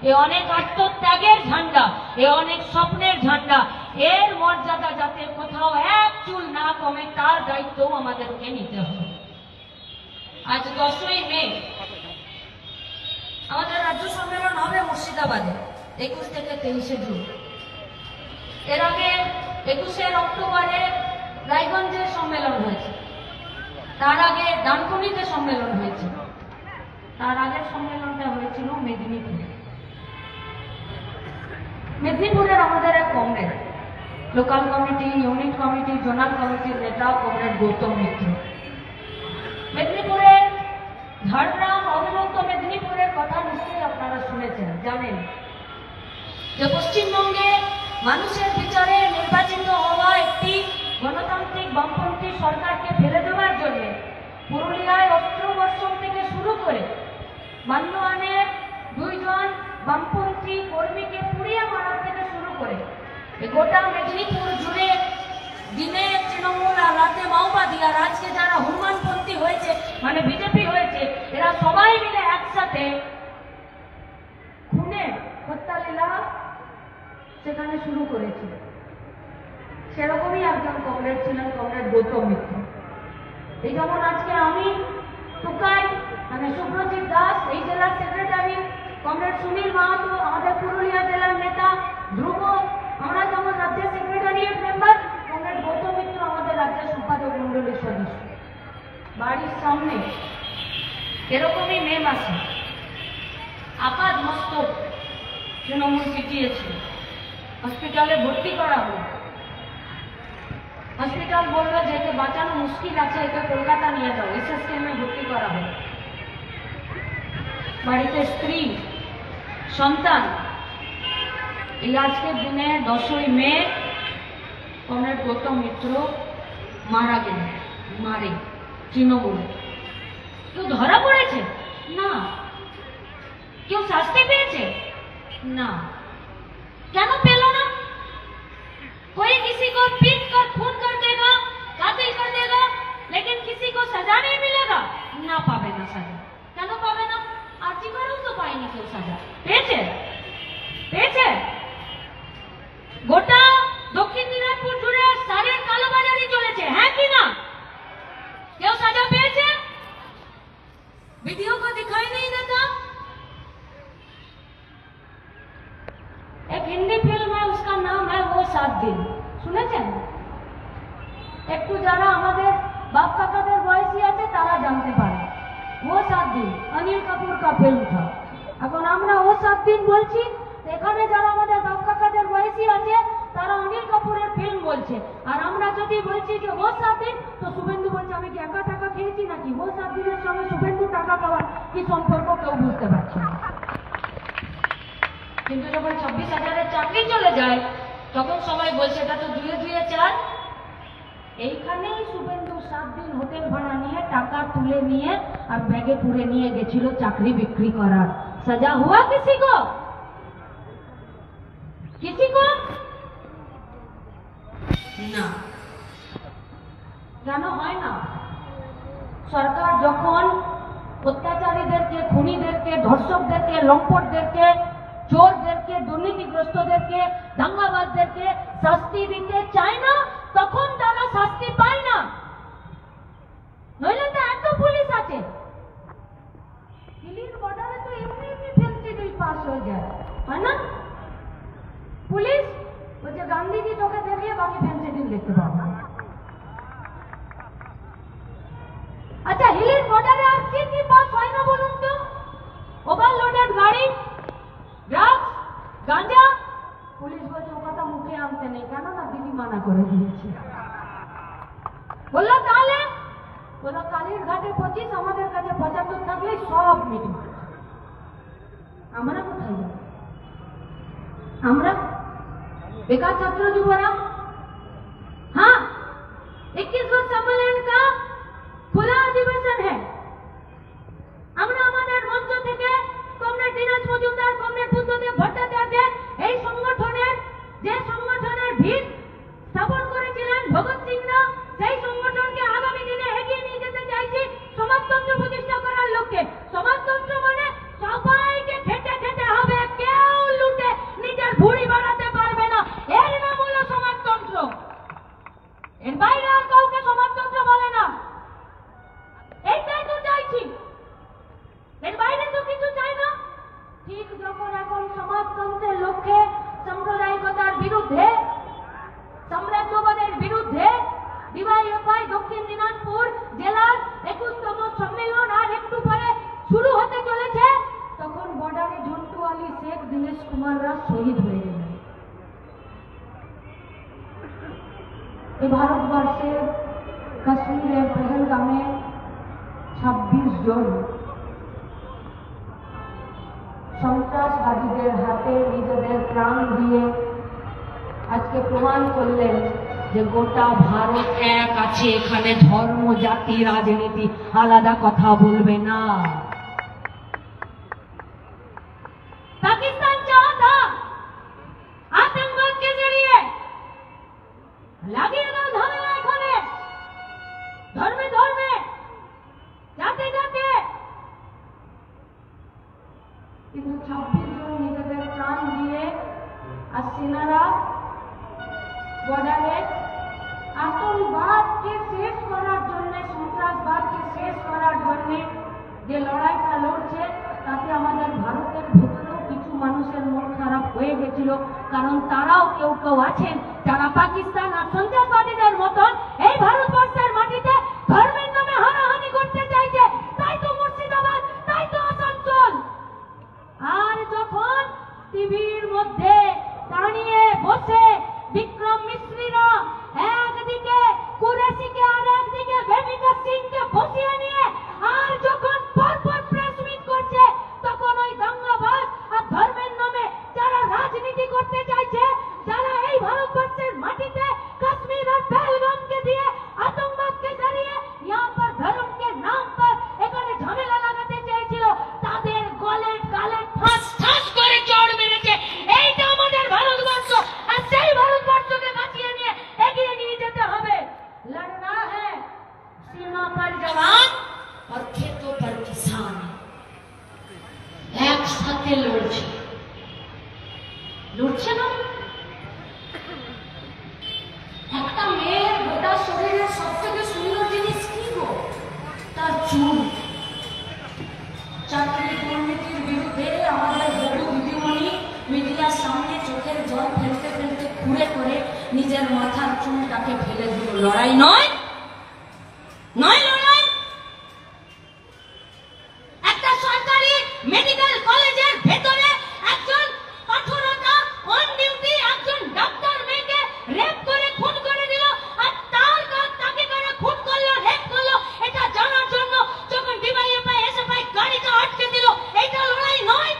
এ অনেক আত্মত্যাগের ঝান্ডা, এ অনেক স্বপ্নের ঝান্ডা। এর মর্যাদা যাতে কোথাও এক চুল না কমে তার দায়িত্ব আমাদেরকে নিতে হবে। আজ 10ই মে আমাদের রাজ্য সম্মেলন হবে মুর্শিদাবাদে 21 থেকে 23 জুন। এর আগে 21 অক্টোবরে রায়গঞ্জে সম্মেলন হয়েছে, তার আগে ডানকুনিতে সম্মেলন হয়েছে, তার আগের সম্মেলনটা হয়েছিল মেদিনীপুরে। মেদিনীপুরের আমাদের এক comrade, local committee, unit committee, zonal কমিটির নেতা কমরেড গৌতম মিত্র মেদিনীপুরের ঝাড়গ্রাম অবিভক্ত মেদিনীপুরের কথা নিশ্চয়ই আপনারা শুনেছেন, জানেন যে পশ্চিমবঙ্গে মানুষের বিচারে নির্বাচিত হওয়া একটি গণতান্ত্রিক বামপন্থী সরকারকে ফেলে দেওয়ার জন্য পুরুলিয়ায় অস্ত্রবর্ষণ থেকে শুরু করে বান্দোয়ানের 2 জন বামপন্থী কর্মীকে পুড়িয়ে মারার থেকে শুরু করে গোটা মেদিনীপুর জুড়ে দিনে তৃণমূল আর রাতে মাওবাদী আর আজকে যারা হুমানপন্থী হয়েছে মানে বিজেপি হয়েছে, এরা সবাই মিলে একসাথে খুনে হত্যালীলা সেখানে শুরু করেছিল। সেরকমই একজন কমরেড ছিলেন কমরেড গৌতম মিত্র। এই যেমন আজকে আমি টুকাই মানে সুব্রজিৎ দাস এই জেলার সেক্রেটারি, কমরেড সুনীল মাহাতো আমাদের পুরুলিয়া জেলার নেতা, ধ্রুব আমরা যেমন রাজ্যের সেক্রেটারিয়েট মেম্বার, কমরেড গৌতম মিত্র আমাদের রাজ্যের সম্পাদক মন্ডলীর সদস্য। বাড়ির সামনে এরকমই মে মাসে আপাত মস্তক তৃণমূল পিটিয়েছিল, হসপিটালে ভর্তি করা হলো। হসপিটাল বললো যে একে বাঁচানো মুশকিল আছে, একে কলকাতা নিয়ে যাও, এসএসকেএমে ভর্তি করা হলো। বাড়িতে স্ত্রী সন্তান। এই আজকের দিনে 10ই মে কমরেড গৌতম মিত্র মারা গেলেন, মারে তৃণমূলে। কেউ ধরা পড়েছে না, কেউ শাস্তি পেয়েছে না। কেন পেল না? कोई किसी को पीट कर खून कर देगा, कातिल कर देगा, लेकिन किसी को सजा नहीं मिलेगा ना, पावे ना सजा। কেন পাবে না? আজই করেও তো পায়নি কেউ সাজা। পেয়েছে? পেয়েছে? গোটা দক্ষিণ দিনাজপুর জুড়ে সারের কালোবাজারি চলেছে, হ্যাঁ কি না? কেউ সাজা পেয়েছে? वीडियो को दिखाई नहीं देता? एक हिंदी फिल्म है, उसका नाम है वो 7 दिन, শুনেছেন? একটু যারা আমাদের বাপ কাকাদের বয়সী আছে তারা জানতে পারে। वो 7 दिन অনিল কাপুর का फिल्म था। এখন আমরা ও 7 दिन বলছি, এখানে যারা আমাদের বাপ কাকাদের বয়সী আছে তারা অনিল কাপুরের ফিল্ম বলছে। আর আমরা যদি বলছি যে ও 7 दिन, তো শুভেন্দু বলছে আমি কি একা টাকা খেয়েছি নাকি? ও 7 দিনের সঙ্গে শুভেন্দু টাকা খাওয়ার কি সম্পর্ক কেউ বুঝতে পারছে না। কিন্তু যখন 26,000-এর চাকরি চলে যায় তখন সবাই বলছে এটা তো 2-2 4। এইখানেই শুভেন্দু 7 दिन হোটেল ভাড়া নিয়ে টাকা তুলে নিয়ে আর ব্যাগে পুরে নিয়ে গেছিল চাকরি বিক্রি করার। সাজা হুয়া কিসি কো? কিসি কো না। কেন হয় না? সরকার যখন অত্যাচারীদেরকে, খুনিদেরকে, ধর্ষকদেরকে, লম্পটদেরকে, চোরদেরকে, দুর্নীতিগ্রস্তদেরকে, দাঙ্গাবাজদেরকে শাস্তি দিতে চায় না, তখন তারা শাস্তি পায় না। নইলে তো এত পুলিশ আছে, দিল্লির বর্ডারে তো এমনি ফেন্সি বিল পাস হয়ে যায়, হয় না? পুলিশ বলছে গান্ধীজি তোকে দেখিয়ে বাকি ফেন্সি বিল দেখতে পাবো। আচ্ছা, হিলির বর্ডারে আর কি কি পাস হয় না বলুন তো? ওভারলোডেড গাড়ি, ড্রাগস, গাঁজা। পুলিশ বলছে ও কথা মুখে আনতে নেই, কেন না দিদি মানা করে দিয়েছে। বললো তাহলে বলো কালীর ঘাটে 25, আমাদের কাছে 75 থাকলে সব মিটে। আমরা কোথায় যাব? আমরা बेकार छात्र युवरा। हाँ, 21वां सम्मेलन का खुला अधिवेशन है। আমরা আমাদের মঞ্চ থেকে কমরেড দিনাজ মজুমদার, কমরেড বুদ্ধদেব ভট্টাচার্যের এই সংগঠনের যে সংগঠনের ভিত স্থাপন করেছিলেন ভগৎ সিংরা, সেই সংগঠনকে আগামী দিনে এগিয়ে নিয়ে যেতে চাইছি সমাজতন্ত্র প্রতিষ্ঠা করার লক্ষ্যে। সমাজতন্ত্র মানে সবাইকে খেটে খেতে হবে, কেউ লুটে নিজের ভুঁড়ি বাড়াতে পারবে না, এর নাম হলো সমাজতন্ত্র। এর বাইরে আর কাউকে সমাজতন্ত্র বলে না। এইটাই তো চাইছি, এর বাইরে তো কিছু চাই না। ঠিক যখন এখন সমাজতন্ত্রের লক্ষ্যে সাম্প্রদায়িকতার বিরুদ্ধে, সাম্রাজ্যবাদের বিরুদ্ধে ডিওয়াইএফআই দক্ষিণ দিনাজপুর জেলার 21তম সম্মেলন আর একটু পরে শুরু হতে চলেছে, তখন বর্ডারে ঝন্টু আলী শেখ, দীনেশ কুমাররা শহীদ হয়ে গেলেন। এই ভারতবর্ষের কাশ্মীরের পেহেলগামে 26 জন সন্ত্রাসবাদীদের হাতে নিজেদের প্রাণ দিয়ে আজকে প্রমাণ করলেন যে গোটা ভারত এক আছে, এখানে ধর্ম, জাতি, রাজনীতি আলাদা কথা বলবে না। पाकिस्तान चाहता आतंकवाद के जरिए লাগিয়ে দাও ঝামেলা, এখানে ধর্মে ধর্মে, জাতে জাতে। কিন্তু 26 জন নিজেদের প্রাণ দিয়ে আর সেনারা বর্ডারে আতঙ্কবাদকে শেষ করার জন্য, সন্ত্রাসবাদকে শেষ করার জন্য যে লড়াইটা লড়ছে, তাতে আমাদের ভারতের ভেতরেও কিছু মানুষের মন খারাপ হয়ে গেছিল, কারণ তারাও কেউ কেউ আছেন যারা পাকিস্তান আর সন্ত্রাসবাদীদের মতন এই ভারতবর্ষের মাটিতে ধর্মের নামে হানাহানি করতে চাইছে। তাই তো মুর্শিদাবাদ, তাই তো আসানসোল। আর যখন টিভির মধ্যে দাঁড়িয়ে বসে বিক্রম মিশ্রীরা একদিকে কুরেশিকে আর একদিকে বেবিকা সিংকে বসিয়ে নিয়ে আর যখন পরপর প্রেস মিট করছে, তখন ওই দাঙ্গাবাজ আর ধর্মের নামে যারা রাজনীতি করতে চাইছে, যারা এই ভারতবর্ষের মাটিতে কাশ্মীর আর পেহেলগামকে দিয়ে আতঙ্কবাদকে জ্বালিয়ে यहाँ पर धर्म के नाम पर এখানে ঝামেলা লাগাতে চেয়েছিল, তাদের গলে গালে ঠাস ঠাস করে চড় মেরেছে। এইটা আমাদের ভারতবর্ষ, আর সেই ভারতবর্ষকে বাঁচিয়ে নিয়ে এগিয়ে নিয়ে যেতে হবে। লড়না है सीमा पर जवान और खेतों पर किसान, একসাথে লড়ছে। লড়ছে না? একটা মেয়ের গোটা শরীরের সব থেকে সুন্দর জিনিস কি গো? তার চুল। চাকরি দুর্নীতির বিরুদ্ধে আমাদের বহু দিদিমণি মিডিয়ার সামনে চোখের জল ফেলতে ফেলতে খুঁড়ে করে নিজের মাথার চুলটাকে ফেলে দিল। লড়াই নয়, নয় লড়াই। একটা সরকারি মেডিকেল কলেজের ভেতরে একজন পাথরতা অন ডিউটি একজন ডাক্তার মেয়েকে রেপ করে খুন করে দিল, আর তাকে করে খুন করলো, রেপ করলো, এটা জানার জন্য যখন ডিওয়াইএফআই এসএফআই গাড়িটা আটকে দিল, এটা লড়াই নয়।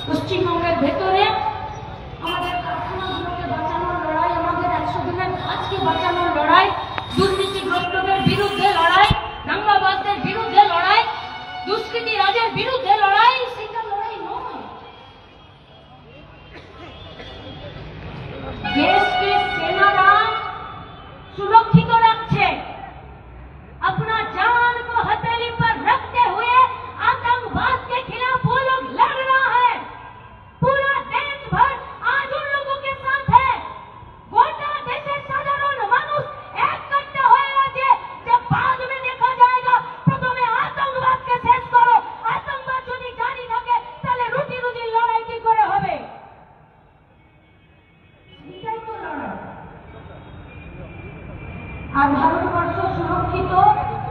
পশ্চিমবঙ্গের ভেতরে আমাদের কারখানাগুলোকে বাঁচানোর লড়াই, আমাদের 100 দিনের কাজকে বাঁচানোর লড়াই, দুর্নীতিগ্রস্তদের বিরুদ্ধে লড়াই, দাঙ্গাবাজদের বিরুদ্ধে লড়াই, দুষ্কৃতী রাজের বিরুদ্ধে লড়াই, সেটা লড়াই নয়। দেশকে সেনারা सुरक्षित रखছে, अपना जान को हथेली पर रखते हुए आतंकवाद के खिलाफ वो लोग लड़ रहा है। पूरा देश भर आज उन लोगों के साथ है। गोटा देशेर साधारण मानुष एकट्ठा হয়ে আছে যে बाद में देखा जाएगा, প্রথমে আতঙ্কবাদকে শেষ করো। আতঙ্কবাদ যদি জারি থাকে তাহলে রুটি রুজির লড়াই কি করে হবে? এটাই তো লড়াই। আর ভারতবর্ষ সুরক্ষিত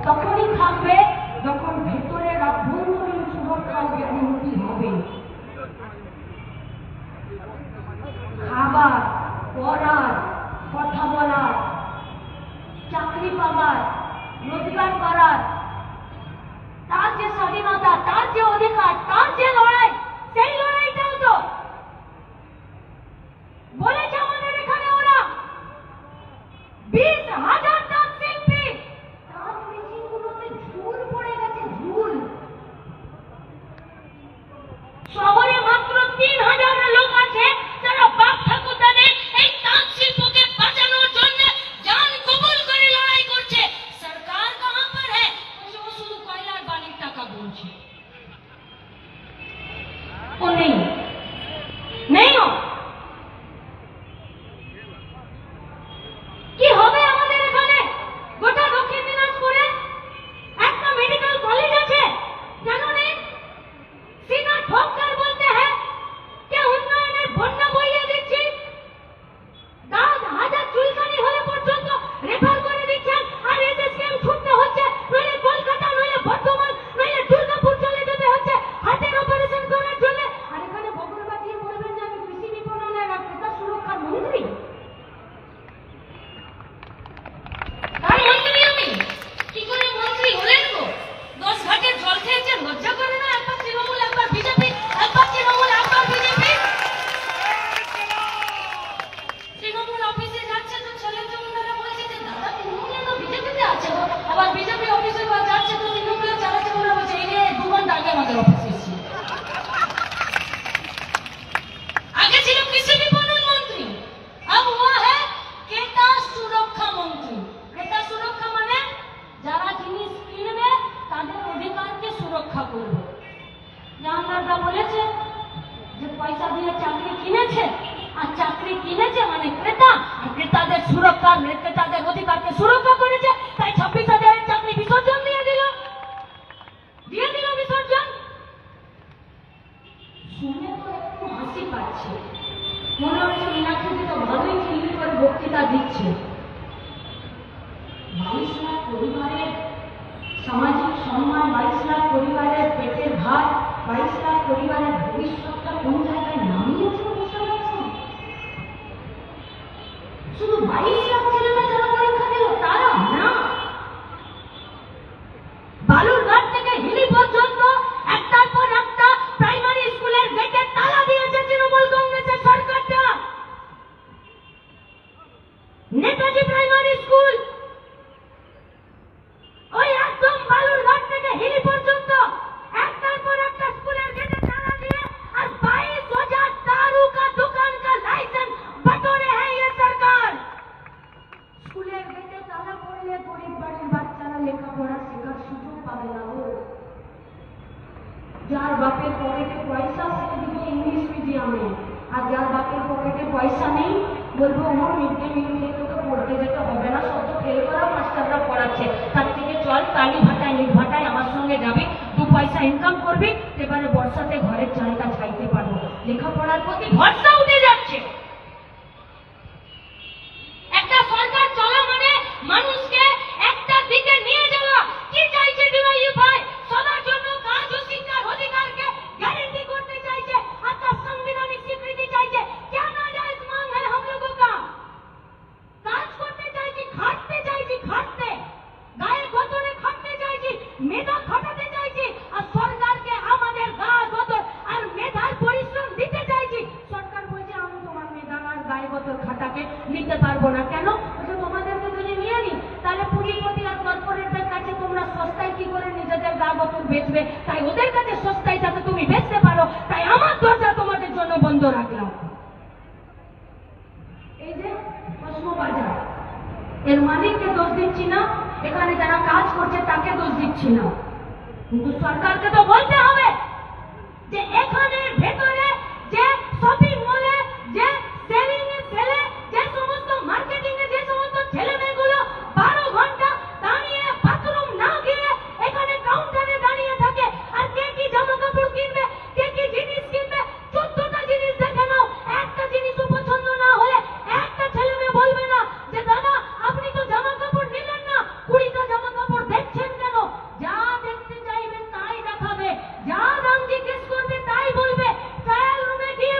তখনই থাকবে যখন ভেতরের অভ্যন্তরীণ সুরক্ষার উন্নতি হবে। খাবার, পড়ার, কথা বলার, শান্তি পাবার, রোজগার করার, তার যে স্বাধীনতা, তার যে অধিকার, তার যে লড়াই, সেই লড়াইটাও তো বলেছে আমাদের এখানে ওরা 20,000 জন শিল্পী, তার মেশিনগুলোতে ঝুল পড়ে গেছে, ঝুল। শহরে মাত্র 3,000 লোক আছে যারা বাপ ঠাকুরদাদের এই তাঁত শিল্পকে বাঁচানোর জন্য জান কবুল করে লড়াই করছে। সরকার কাহাं पर है? वो শুধু কয়লার বালির টাকা বলছে, ও নেই নেই। কি হবে আমাদের এখানে? গোটা দক্ষিণ দিনাজপুরে একটা মেডিকেল কলেজ আছে, কেন নেই? सीधा ठोक कर बोलते हैं कि उन्नयনের বন্যা বইয়ে দিচ্ছি, 10,000 চুলকানি হলে পর্যন্ত রেফার করে দিচ্ছেন, আর এসএসকেএম ছুটতে হচ্ছে, নইলে কলকাতা, নইলে বর্ধমান, নইলে দুর্গাপুর চলে যেতে হচ্ছে হাতের অপারেশন করার জন্য। আর এখানে বগল বাজিয়ে বলবেন যে আমি কৃষি বিপণনের আর ক্রেতা সুরক্ষার মন্ত্রী। তার মন্ত্রী আমি কি করে মন্ত্রী হলেন গো? 10 ঘাটের জল খেয়েছেন, লজ্জা করে না? একবার তৃণমূল, একবার বিজেপি, একবার তৃণমূল, একবার বিজেপি। তৃণমূল অফিসে যাচ্ছে তো ছেলে জমিদারা বলছে যে দাদা তৃণমূলে তো বিজেপিতে আছে, আবার বিজেপি অফিসে যাচ্ছে তো তৃণমূলে চালাচ্ছে, ওরা বলছে এই রে 2 ঘন্টা আগে আমাদের অফিসে এসেছি। আগে ছিল কৃষি বিপণন মন্ত্রী, अब हुआ है ক্রেতা সুরক্ষা মন্ত্রী। ক্রেতা সুরক্ষা মানে যারা জিনিস কিনবে তাদের অধিকারকে সুরক্ষা করবে। জামদাররা বলেছে যে পয়সা দিয়ে চাকরি কিনেছে, আর চাকরি কিনেছে মানে ক্রেতা, আর ক্রেতাদের সুরক্ষা, ক্রেতাদের অধিকারকে সুরক্ষা করেছে, তাই 26,000 চাকরি বিসর্জন দিয়ে দিল বিসর্জন। শুনে তো একটু হাসি পাচ্ছে, মনে হচ্ছে মীনাক্ষী তো ভালোই ফিল্ম করে বক্তৃতা দিচ্ছে। 22 লাখ পরিবারের সামাজিক সম্মান, 22 লাখ পরিবারের পেটের ভাত, 22 লাখ পরিবারের ভবিষ্যৎটা কোন জায়গায় নামিয়েছে বুঝতে পারছেন? শুধু 22 লাখ ছেলেমেয়ে যারা পরীক্ষা দিল তারা না, বালুরঘাট থেকে হিলি পর্যন্ত একটার পর একটা প্রাইমারি স্কুলের গেটে তালা দিয়েছে তৃণমূল কংগ্রেসের সরকারটা। নেতাজি প্রাইমারি স্কুল ওই একদম বালুরঘাট থেকে হিলি পর্যন্ত একটার পর একটা স্কুলের গেটে তালা দিয়ে আর 22,000 दारू का दुकान का लाइसेंस बटोरे है ये सरकार। স্কুলের গেটে তালা পড়লে গরিব বাড়ির বাচ্চারা লেখাপড়া শেখার সুযোগ পাবে না। যার বাপের পকেটে পয়সা সে দিবে ইংলিশ মিডিয়ামে, আর যার বাপের পকেটে পয়সা নেই বলবো আমার মিড ডে মিল থেকে তো পড়তে যেতে হবে না, সব তো ফেল করা মাস্টাররা পড়াচ্ছে, তার থেকে চল কালী ভাটায় নিট ভাটায় আমার সঙ্গে যাবি, 2 পয়সা ইনকাম করবি, এবারে বর্ষাতে ঘরের চালটা চাইতে পারবো। লেখাপড়ার প্রতি ভরসা উঠে যাচ্ছে। একটা সরকার চলা মানে মানুষকে একটা দিকে নিয়ে যাওয়া। কি চাইছে ডিওয়াইএফআই? সবার জন্য কাজ ও শিক্ষার অধিকারকে গ্যারেন্টি করতে চাইছে, একটা সাংবিধানিক স্বীকৃতি চাইছে। क्या नाजायज मांग है हम लोगों का? কাজ করতে চাইছি, খাটতে চাইছি, খাটতে গায়ে গতরে খাটতে চাইছি, মেধা খাটাতে চাইছি, আর সরকারকে আমাদের গা গতর আর মেধার পরিশ্রম দিতে চাইছি। সরকার বলছে আমি তোমার মেধা আর গায়ে গতর খাটাকে নিতে পারবো না। কেন? তোমাদেরকে যদি নিয়ে নি তাহলে পুঁজিপতি আর কর্পোরেটদের কাছে তোমরা সস্তায় কি করে নিজেদের গা গতর বেচবে, তাই ওদের কাছে সস্তায় যাতে তুমি বেচতে পারো, তাই আমার দরজা তোমাদের জন্য বন্ধ রাখলাম। এই যে কসমোবাজার, এর মালিককে দোষ দিচ্ছি না, এখানে যারা কাজ করছে তাকে দোষ দিচ্ছি না, কিন্তু সরকারকে তো বলতে হবে যে এখানের ভেতরে যে শপিং মলে, যে সেলিং এ সেলে, যে সমস্ত মার্কেটিং এ যে সমস্ত ছেলে মেয়েগুলো 12 ঘন্টা দাঁড়িয়ে বাথরুম না গিয়ে এখানে কাউন্টারে দাঁড়িয়ে থাকে, আর কে কি জামা কাপড় কিনবে, কে কি জিনিস কিনবে, 14টা জিনিস দেখে নাও, একটা জিনিসও পছন্দ না হলে একটা ছেলে মেয়ে বলবে না যে দাদা আপনি তো জামা কাপড় নিলেন না, 20টা জামা কাপড় দেখছেন কেন? যা দেখতে চাইবে তাই দেখাবে, যা দাম জিজ্ঞেস করবে তাই বলবে। ট্রায়াল রুমে গিয়ে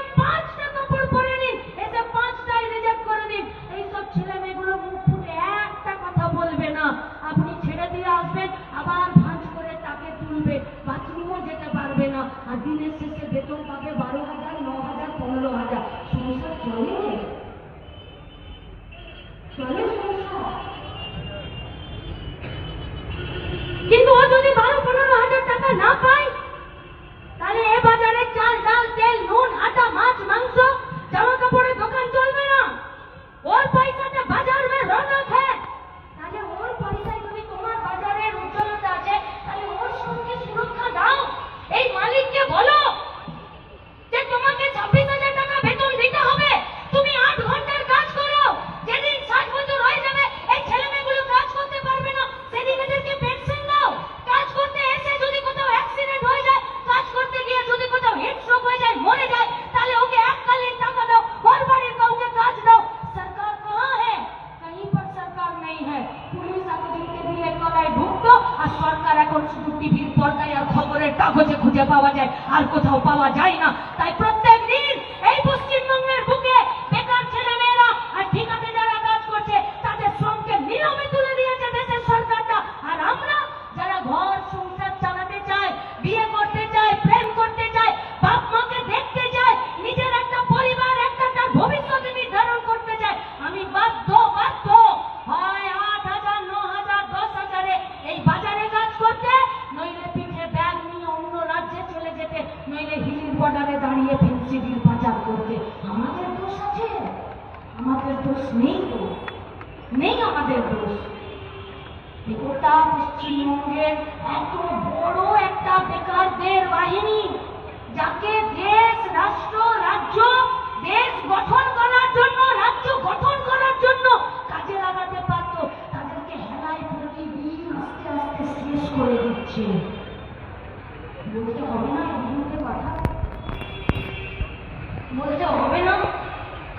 পাওয়া যায় না। তাই প্রত্যেক দিন এই পশ্চিমবঙ্গের বুকে বেকার ছেলেমেয়েরা আর ঠিকাতে যারা কাজ করছে তাদের শ্রমকে নিলামে তুলে দিয়েছে দেশের সরকারটা। আর আমরা যারা ঘর সংসার চালাতে চাই, বিয়ে করতে চাই, প্রেম করতে চাই, বাপ মাকে দেখতে চাই, নিজের একটা পরিবার, একটা তার ভবিষ্যৎ নির্ধারণ করতে চাই, আমি বাধ্য হয় 8,000, 9,000, 10,000 এই বাজারে কাজ করতে, নইলে পিঠে ব্যাগ নিয়ে অন্য রাজ্যে চলে যেতে, নইলে হিলির বর্ডারে দাঁড়িয়ে ফেন্সিডিল পাচার করতে। আমাদের দোষ আছে? আমাদের দোষ নেই তো, নেই আমাদের দোষ। গোটা পশ্চিমবঙ্গের এত বড় একটা বেকারদের বাহিনী, যাকে দেশ, রাষ্ট্র, রাজ্য, দেশ গঠন করার জন্য, রাজ্য গঠন করার জন্য কাজে লাগাতে পারত, তাদেরকে হেলায় প্রতিদিন আস্তে আস্তে শেষ করে দিচ্ছে। বলতে হবে না বিরুদ্ধে কথা, বলতে হবে না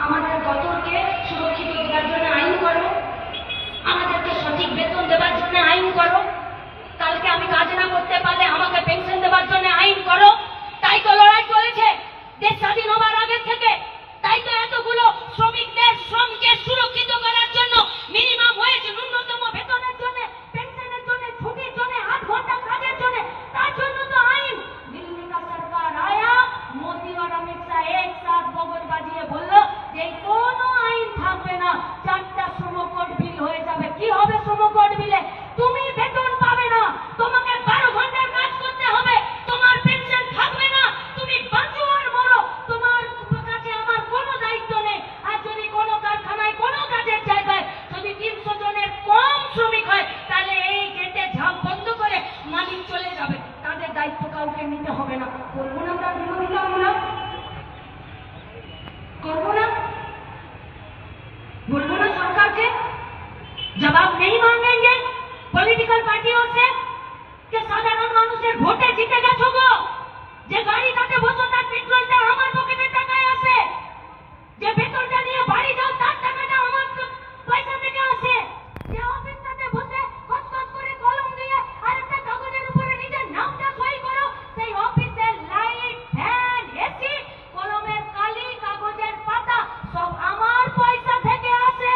আমাদের গতরকে সুরক্ষিত দেওয়ার জন্য আইন করো, আমাদেরকে সঠিক বেতন দেওয়ার জন্য আইন করো, কালকে আমি কাজ না করতে পারলে আমাকে পেনশন দেওয়ার জন্য আইন করো। তাই তো লড়াই চলেছে দেশ স্বাধীন হবার আগে থেকে। তাই তো এতগুলো শ্রমিকদের শ্রমকে সুরক্ষিত করার জন্য, মিনিমাম ওয়েজ, ন্যূনতম বেতনের জন্য, পেনশনের জন্য, ছুটির জন্য, 8 ঘন্টা কাজের জন্য, তার জন্য তো আইন। দিল্লি का सरकार आया, मोदी और अमित शाह एक साथ बगल बाजिए बोललो যে কোনো আইন থাকবে না, 4টা শ্রমকোড বিল হয়ে যাবে। কি হবে শ্রমকোড বিলে? তুমি বেতন পাবে না, তোমাকে 12 ঘন্টার কাজ করতে হবে, তোমার পেনশন থাকবে না, তুমি বাঁচো আর মরো, তোমার কাছে আমার কোনো দায়িত্ব নেই। আর যদি কোনো কারখানায়, কোনো কাজের জায়গায় যদি 300 জনের কম শ্রমিক হয়, তাহলে এই গেটে ঝাঁপ বন্ধ করে মালিক চলে যাবে, তাদের দায়িত্ব কাউকে নিতে হবে না। করবো না তার বিরোধিতা? আমরা করবো না? बोलो ना सरकार के जवाब नहीं मांगेंगे पॉलिटिकल पार्टियों से कि साधारण মানুষের ভোটে জিতে গেছো গো, যে গাড়ি কাটে বসো তার পেট্রোলটা আমার পকেটের টাকায় আসে, যে বেতনটা নিয়ে বাড়ি যাও তার টাকাটা আমার পয়সা থেকে আসে, যে অফিসটাতে বসে খসখস করে কলম দিয়ে আরেকটা কাগজের উপরে নিজের নামটা সই করো, সেই অফিসের লাইট, ফ্যান, এসি, কলমের কালি, কাগজের পাতা সব আমার পয়সা থেকে আসে।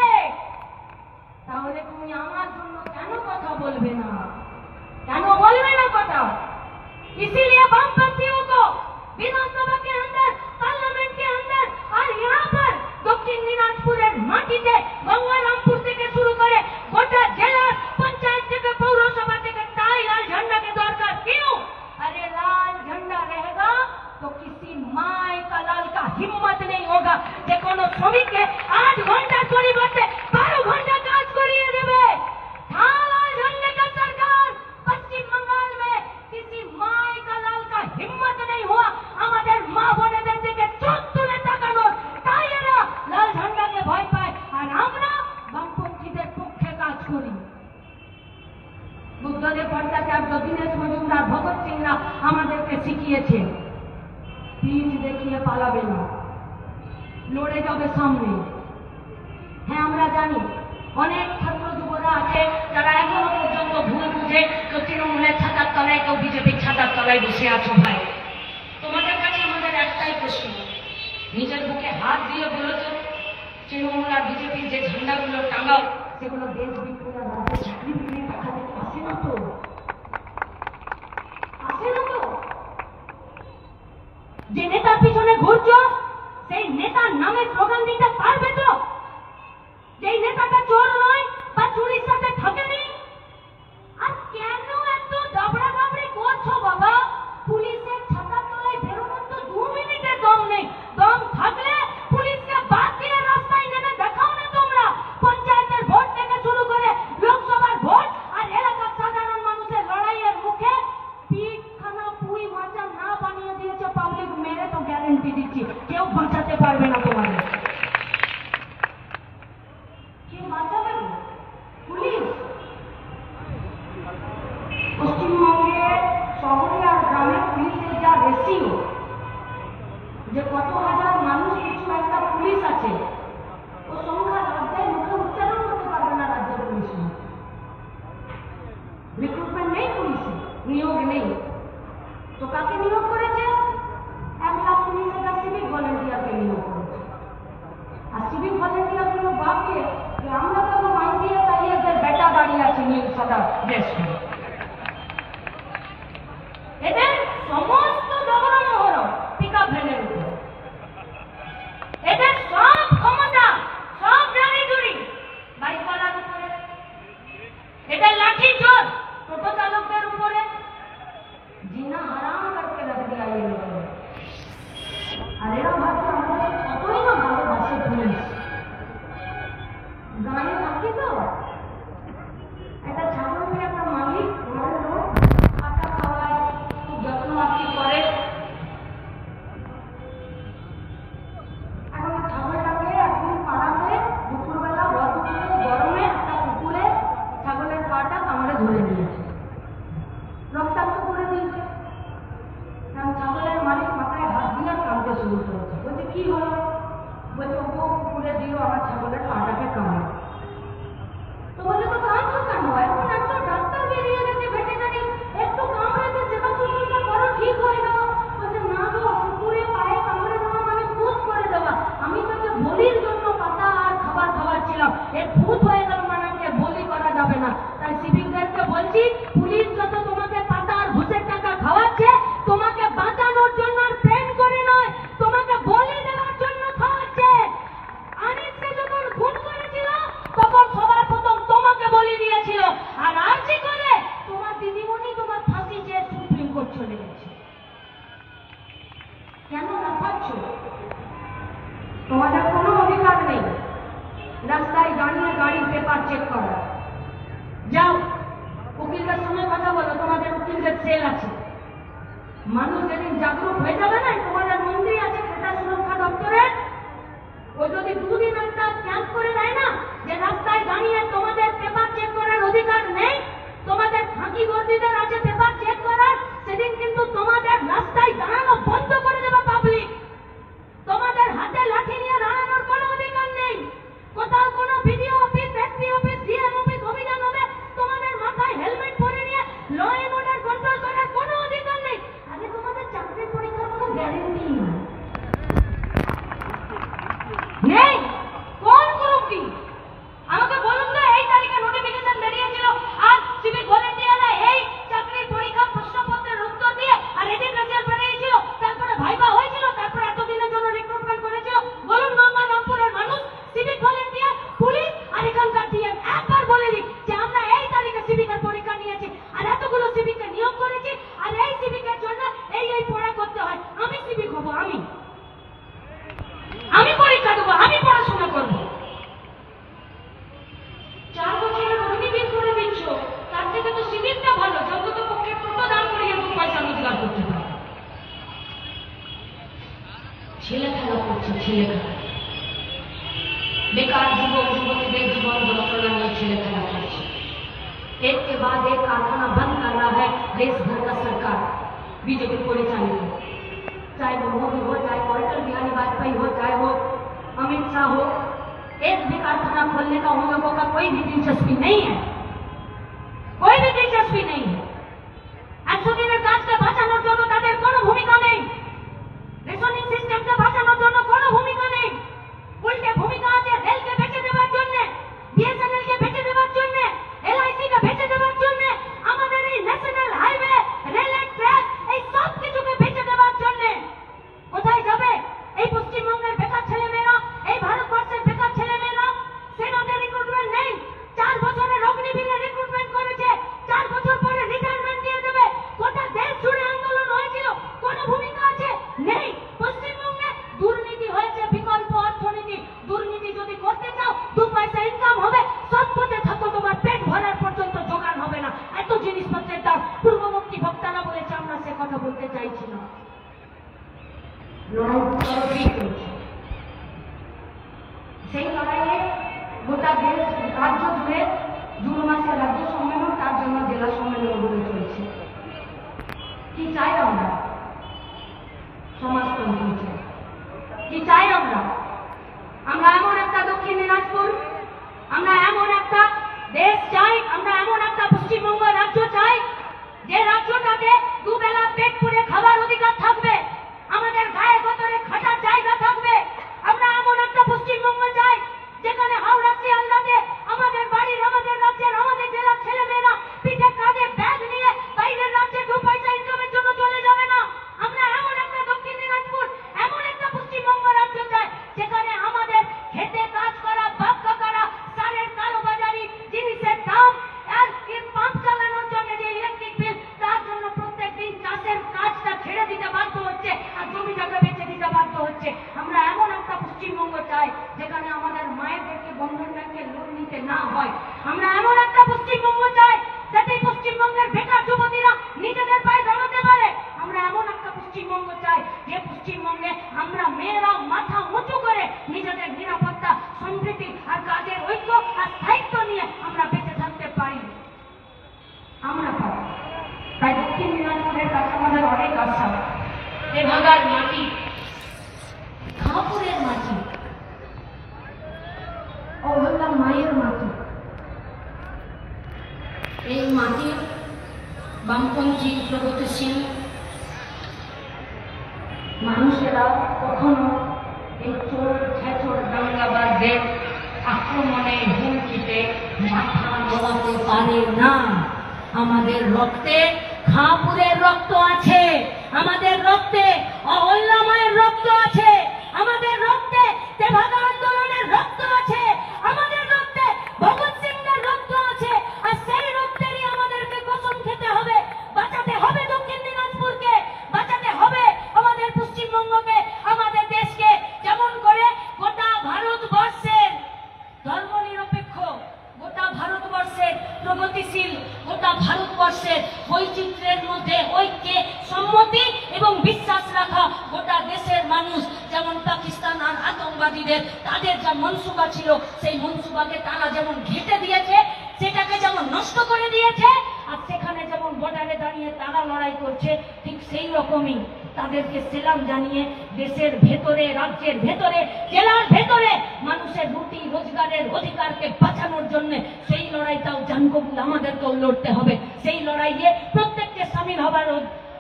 তাহলে তুমি আমার জন্য কেন কথা বলবে না? কেন বলবে না কথা? इसीलिए वामपंथियों को विधानसभा के अंदर, पार्लियामेंट के अंदर और यहाँ पर दक्षिण दिनाजपुरेर माटीते गंगारामपुर থেকে শুরু করে গোটা জেলার पंचायत থেকে पौरसभा থেকে ताई लाल झंडा के दरकार क्यों? अरे लाल झंडा रहेगा तो किसी माय का लाल का हिम्मत नहीं होगा যে কোনো শ্রমিককে 8 ঘন্টা পরিবর্তে 12 ঘন্টা কাজ করিয়ে দেবে। लाल झंडे का सरकार पश्चिम बंगाल में किसी माय का लाल का हिम्मत नहीं हुआ আমাদের মা বোনেদের দিকে চোখ তুলে তাকানোর। তাই এরা লাল ঝান্ডাকে ভয় পায় আর আমরা বামপন্থীদের পক্ষে কাজ করি। বুদ্ধদেব ভট্টাচার্য, দীনেশ মজুমদার, ভগৎ সিংরা আমাদেরকে শিখিয়েছে পিঠ দেখিয়ে পালাবে না, লড়ে যাবে সামনে। হ্যাঁ আমরা জানি অনেক ছাত্র যুবরা আছে যারা এখনো পর্যন্ত ভুল বুঝে কেউ তৃণমূলের ছাতার তলায়, কেউ বিজেপির ছাতার তলায় বসে আছো। ভাই তোমাদের কাছে আমাদের একটাই প্রশ্ন, নিজের বুকে হাত দিয়ে বলো তো, তৃণমূল আর বিজেপির যে ঝান্ডাগুলো টাঙাও সেগুলো দেশ বিক্রি আর রাজ্যে চাকরি বিক্রির টাকা থেকে আসে না তো? আসে না তো? যে নেতার পিছনে ঘুরছো সেই নেতার নামে স্লোগান দিতে পারবে তো? যেই নেতাটা চোর নয় বা চুরির সাথে থাকেনি? আর কেন এত দাবড়া দাবড়ি করছো বাবা? পুলিশের ছাতার তলায় বেরোনোর তো 2 মিনিটের দম নেই। দম থাকলে পুলিশকে বাদ দিয়ে রাস্তায় নেমে দেখাও না তোমরা। পঞ্চায়েতের ভোট থেকে শুরু করে লোকসভার ভোট আর এলাকার সাধারণ মানুষের লড়াইয়ের মুখে পিঠখানা পুই মাচা না বানিয়ে দিয়েছে পাবলিক, মেরে তো গ্যারেন্টি দিচ্ছি কেউ বাঁচাতে পারবে না তোমাদের। দেশকে। এদের সমস্ত জবরমহর পিকআপ ভ্যানের উপর, এদের সব ক্ষমতা, সব জানি জুড়ি বাইকওয়ালার উপরে, এদের লাঠি চোর টোটো চালকদের উপরে। जीना हराम करके रख दिया ये लोगों ने। और एरा भाषा हमारे कतई ना ভালোবাসে পুলিশ। গানে থাকে তো একটা ছাগল নিয়ে একটা মালিক ঘরের লোক কাটা খাওয়ায়, খুব যত্ন আত্মি করে। এখন ছাগলটাকে একদিন পাড়াতে দুপুরবেলা রোদে গরমে একটা কুকুরে ছাগলের পাটা কামড়ে ধরে নিয়েছে, রক্তাক্ত করে দিয়েছে। ছাগলের মালিক মাথায় হাত দিয়ে কাঁদতে শুরু করেছে, বলছে কি হলো? বলছে ও কুকুরে দিল আমার ছাগলের পাটাকে কামড়ে। তো বলছে তো কাঁদছো কেন? এখন একটা ডাক্তার বেরিয়ে গেছে, ভেটেরিনারি, একটু কামড়েছে, সেবা শুশ্রূষা করো, ঠিক হয়ে গেল। বলছে না গো, কুকুরে পায়ে কামড়ে দেওয়া মানে ভূত করে দেওয়া। আমি তোকে বলির জন্য পাতা আর খাবার খাওয়াচ্ছিলাম, এর ভূত হয়ে গেল মানে আমাকে বলি করা যাবে না। তাই সিভিকদেরকে বলছি, পুলিশ যত তোমাকে পাতা আর ঘুষের টাকা খাওয়াচ্ছে, তোমাকে বাঁচানোর জন্য আর প্রেম করে নয়, তোমাকে বলি দেওয়ার জন্য খাওয়াচ্ছে। আনিসকে যখন খুন করেছিল তখন সবার প্রথম তোমাকে বলি দিয়েছিল, আর আরজি করে তোমার দিদিমণি তোমার ফাঁসি চেয়ে সুপ্রিম কোর্ট চলে গেছে। কেন লাফাচ্ছ? তোমাদের কোনো অধিকার নেই রাস্তায় দাঁড়িয়ে গাড়ির পেপার চেক করা। যাও উকিলদের সঙ্গে কথা বলো, তোমাদের উকিলদের সেল আছে। মানুষ যেদিন জাগরুক হয়ে যাবে না, তোমাদের মন্ত্রী আছে ক্রেতা সুরক্ষা দপ্তরের, ও যদি দুদিন একটা ক্যাম্প করে দেয় না যে রাস্তায় দাঁড়িয়ে তোমাদের পেপার চেক করার অধিকার নেই, তোমাদের ফাঁকি বর্দীদের আছে পেপার চেক করার, সেদিন কিন্তু তোমাদের রাস্তায় দাঁড়ানো বন্ধ করে দেবে পাবলিক। তোমাদের হাতে লাঠি নিয়ে দাঁড়ানোর কোনো অধিকার নেই। কোথাও কোনো BDO office, SP office, DM office অভিযান হবে, তোমাদের মাথায় হেলমেট পরে নিয়ে ল এন্ড অর্ডার কন্ট্রোল করার কোনো অধিকার নেই। আরে তোমাদের চাকরির পরীক্ষার কোনো গ্যারেন্টি নেই। কোন গ্রুপটি আমাকে বলুন তো, এই তারিখে নোটিফিকেশন বেরিয়েছিল আর সিভিক ভলেন্টিয়াররা এই চাকরির পরীক্ষা প্রশ্নপত্রের উত্তর দিয়ে আর এদিন রেজাল্ট বেরিয়েছিল, তারপরে ভাইবা হয়েছিল, তারপরে এতদিনের জন্য রিক্রুটমেন্ট করেছিল। বলুন গঙ্গারামপুরের মানুষ, সিভিক ভলেন্টিয়ার, পুলিশ আর এখানকার ডিএম একবার বলে দিক যে আমরা এই তারিখে সিভিকের পরীক্ষা নিয়েছি আর এতগুলো সিভিককে নিয়োগ করেছি আর এই সিভিকের জন্য এই পড়া করতে হয়। আমি সিভিক হব, আমি পরীক্ষা দেবো, আমি পড়াশোনা করবো। 4 বছরের অগ্নিবীর করে দিচ্ছ, তার থেকে তো সিভিকটা ভালো, যত তো পক্ষে টোটো দান করিয়ে 2 পয়সা রোজগার করতে পারে। ছেলে খেলা করছে, ছেলে খেলা। बेकार युवक युवतीদের জীবন যন্ত্রণা নিয়ে ছেলে খেলা করছে। एक के बाद एक कारखाना बंद कर रहा है देश भर का सरकार, बीजेपी परिचालित, चाहे वो मोदी हो, चाहे अटल बिहारी वाजपेयी हो, चाहे वो अमित शाह हो। एक भी कारखाना खोलने का उन लोगों का कोई भी दिलचस्पी नहीं है, कोई भी दिलचस्पी नहीं है। 100 দিনের কাজকে বাঁচানোর জন্য তাদের কোনো ভূমিকা নেই, রেশনিং সিস্টেমকে বাঁচানোর জন্য কোনো ভূমিকা নেই। উল্টে ভূমিকা আছে রেলকে বেঁচে দেওয়ার জন্য, বিএসএনএল কে বেঁচে দেওয়ার জন্য, এলআইসি কে বেঁচে দেওয়ার জন্য, আমাদের এই ন্যাশনাল হাইওয়ে, রেলের ট্র্যাক, এই সব কিছুকে বেঁচে দেওয়ার জন্য। কোথায় যাবে এই পশ্চিমবঙ্গের বেকার ছেলেমেয়েরা, এই ভারতবর্ষের বেকার ছেলেমেয়েরা? সেনাতে রিক্রুটমেন্ট নেই, 4 বছরের অগ্নিবীরে রিক্রুটমেন্ট করেছে, 4 বছর পরে রিটায়ারমেন্ট দিয়ে দেবে। গোটা দেশ জুড়ে আন্দোলন হয়েছিল, কোনো ভূমিকা আছে? নেই। পশ্চিমবঙ্গে দুর্নীতি হয়েছে, বিকল্প অর্থনীতি। দুর্নীতি যদি করতে চাও 2 পয়সা ইনকাম হবে, সৎ পথে থাকো, তোমার পেট ভরার পর্যন্ত জোগান হবে না। এত জিনিসপত্রের দাম। পূর্ববর্তী বক্তারা বলেছে, আমরা সে কথা বলতে চাইছি না। লড়াই চলছে, সেই লড়াইয়ে গোটা দেশ রাজ্য জুড়ে জুন মাসে রাজ্য সম্মেলন, তার জন্য জেলা সম্মেলন গড়ে চলছে। কি চাই আমরা? সমাজতন্ত্র চাই। কি চাই আমরা? আমরা এমন একটা দক্ষিণ দিনাজপুর, আমরা এমন একটা দেশ চাই, আমরা এমন একটা পশ্চিমবঙ্গ রাজ্য চাই যে রাজ্যটাতে দুবেলা পেট পুরে খাবার অধিকার থাকবে, আমাদের গায়ে গতরে খাটার জায়গা থাকবে। আমরা এমন একটা পশ্চিমবঙ্গ চাই যেখানে হাওড়া শিয়ালদাতে আমাদের বাড়ির, আমাদের রাজ্যের, আমাদের জেলার ছেলেমেয়েরা না হয়। আমরা এমন একটা পশ্চিমবঙ্গ চাই যাতে পশ্চিমবঙ্গের বেকার যুবতীরা নিজেদের পায়ে দাঁড়াতে পারে। আমরা এমন একটা পশ্চিমবঙ্গ চাই যে পশ্চিমবঙ্গে আমরা মেয়েরা মাথা উঁচু করে নিজেদের নিরাপত্তা, সম্প্রীতি আর কাজের ঐক্য আর স্থায়িত্ব নিয়ে আমরা বেঁচে থাকতে পারি। আমরা পারি। তাই দক্ষিণ দিনাজপুরের কাছে আমাদের অনেক আশা। দেভাগার মাটি, খাপুরের মাটি, অহল্যা মায়ের মাটি, এই মাটির বামপন্থী প্রগতিশীল মানুষেরা কখনো এই চোর ছেচর দাঙ্গাবাজদের আক্রমণে হুমকিতে মাথা নোয়াতে পারে না। আমাদের রক্তে খাপুরের রক্ত আছে, আমাদের রক্তে অহল্যা মায়ের রক্ত আছে, আমাদের রক্তে তেভাগা আন্দোলনের রক্ত আছে, আমাদের রক্তে ভগৎ সিংয়ের রক্ত আছে। আর সেই রক্তেরই আমাদেরকে কসম খেতে হবে, বাঁচাতে হবে দক্ষিণ দিনাজপুরকে, বাঁচাতে হবে আমাদের পশ্চিমবঙ্গকে, আমাদের দেশকে। যেমন করে গোটা ভারতবর্ষের ধর্মনিরপেক্ষ, গোটা ভারতবর্ষের প্রগতিশীল, গোটা ভারতবর্ষের বৈচিত্র্যের মধ্যে ঐক্যে সম্মতি এবং বিশ্বাস রাখা গোটা দেশের মানুষ যেমন পাকিস্তান আর আতঙ্কবাদীদের তাদের যা মনসুবা ছিল সেই মনসুবাকে তারা যেমন ঘেঁটে দিয়েছে, সেটাকে যেমন নষ্ট করে দিয়েছে, আর সেখানে যেমন বর্ডারে দাঁড়িয়ে তারা লড়াই করছে, ঠিক সেই রকমই তাদেরকে সেলাম জানিয়ে দেশের ভেতরে, রাজ্যের ভেতরে, জেলার ভেতরে মানুষের রুটি রোজগারের অধিকারকে বাঁচানোর জন্য সেই লড়াইটাও জানকবুল আমাদেরকেও লড়তে হবে। সেই লড়াইয়ে প্রত্যেককে সামিল হবার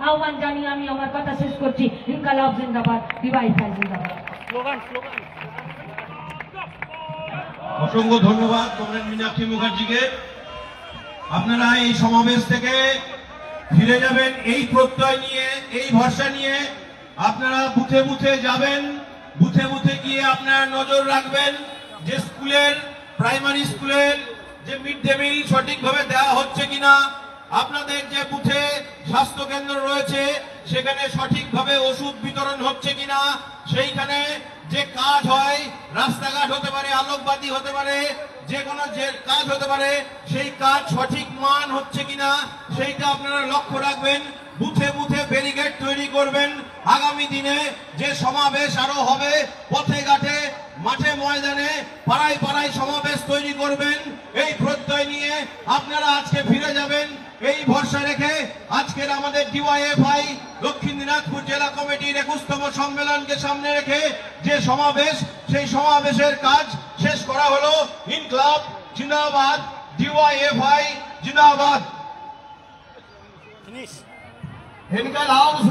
আহ্বান জানিয়ে আমি আমার কথা শেষ করছি। ইনকালাব জিন্দাবাদ, ডিওয়াইএফআই জিন্দাবাদ। অসংখ্য ধন্যবাদ কমরেড মীনাক্ষী মুখার্জিকে। আপনারা এই সমাবেশ থেকে ফিরে যাবেন এই প্রত্যয় নিয়ে, এই ভরসা নিয়ে। আপনারা বুথে বুথে যাবেন, বুথে বুথে গিয়ে আপনারা নজর রাখবেন যে স্কুলের, প্রাইমারি স্কুলের যে মিড ডে মিল সঠিকভাবে দেওয়া হচ্ছে কিনা, আপনাদের যে বুথে স্বাস্থ্য কেন্দ্র রয়েছে সেখানে সঠিকভাবে ওষুধ বিতরণ হচ্ছে কিনা, সেইখানে যে কাজ হয়, রাস্তাঘাট হতে পারে, আলোকবাতি হতে পারে, যে কোনো যে কাজ হতে পারে, সেই কাজ সঠিক মান হচ্ছে কিনা সেইটা আপনারা লক্ষ্য রাখবেন। বুথে বুথে ব্যারিকেড তৈরি করবেন। আগামী দিনে যে সমাবেশ আরো হবে, পথে ঘাটে, মাঠে ময়দানে, পাড়ায় পাড়ায় সমাবেশ তৈরি করবেন। এই প্রত্যয় নিয়ে আপনারা আজকে ফিরে যাবেন এই ভরসা রেখে। আজকের আমাদের ডিওয়াইএফআই দক্ষিণ দিনাজপুর জেলা কমিটির 21তম সম্মেলনকে সামনে রেখে যে সমাবেশ, সেই সমাবেশের কাজ শেষ করা হলো। ইনকলাব জিন্দাবাদ, ডিওয়াইএফআই জিন্দাবাদ। ইনকলাব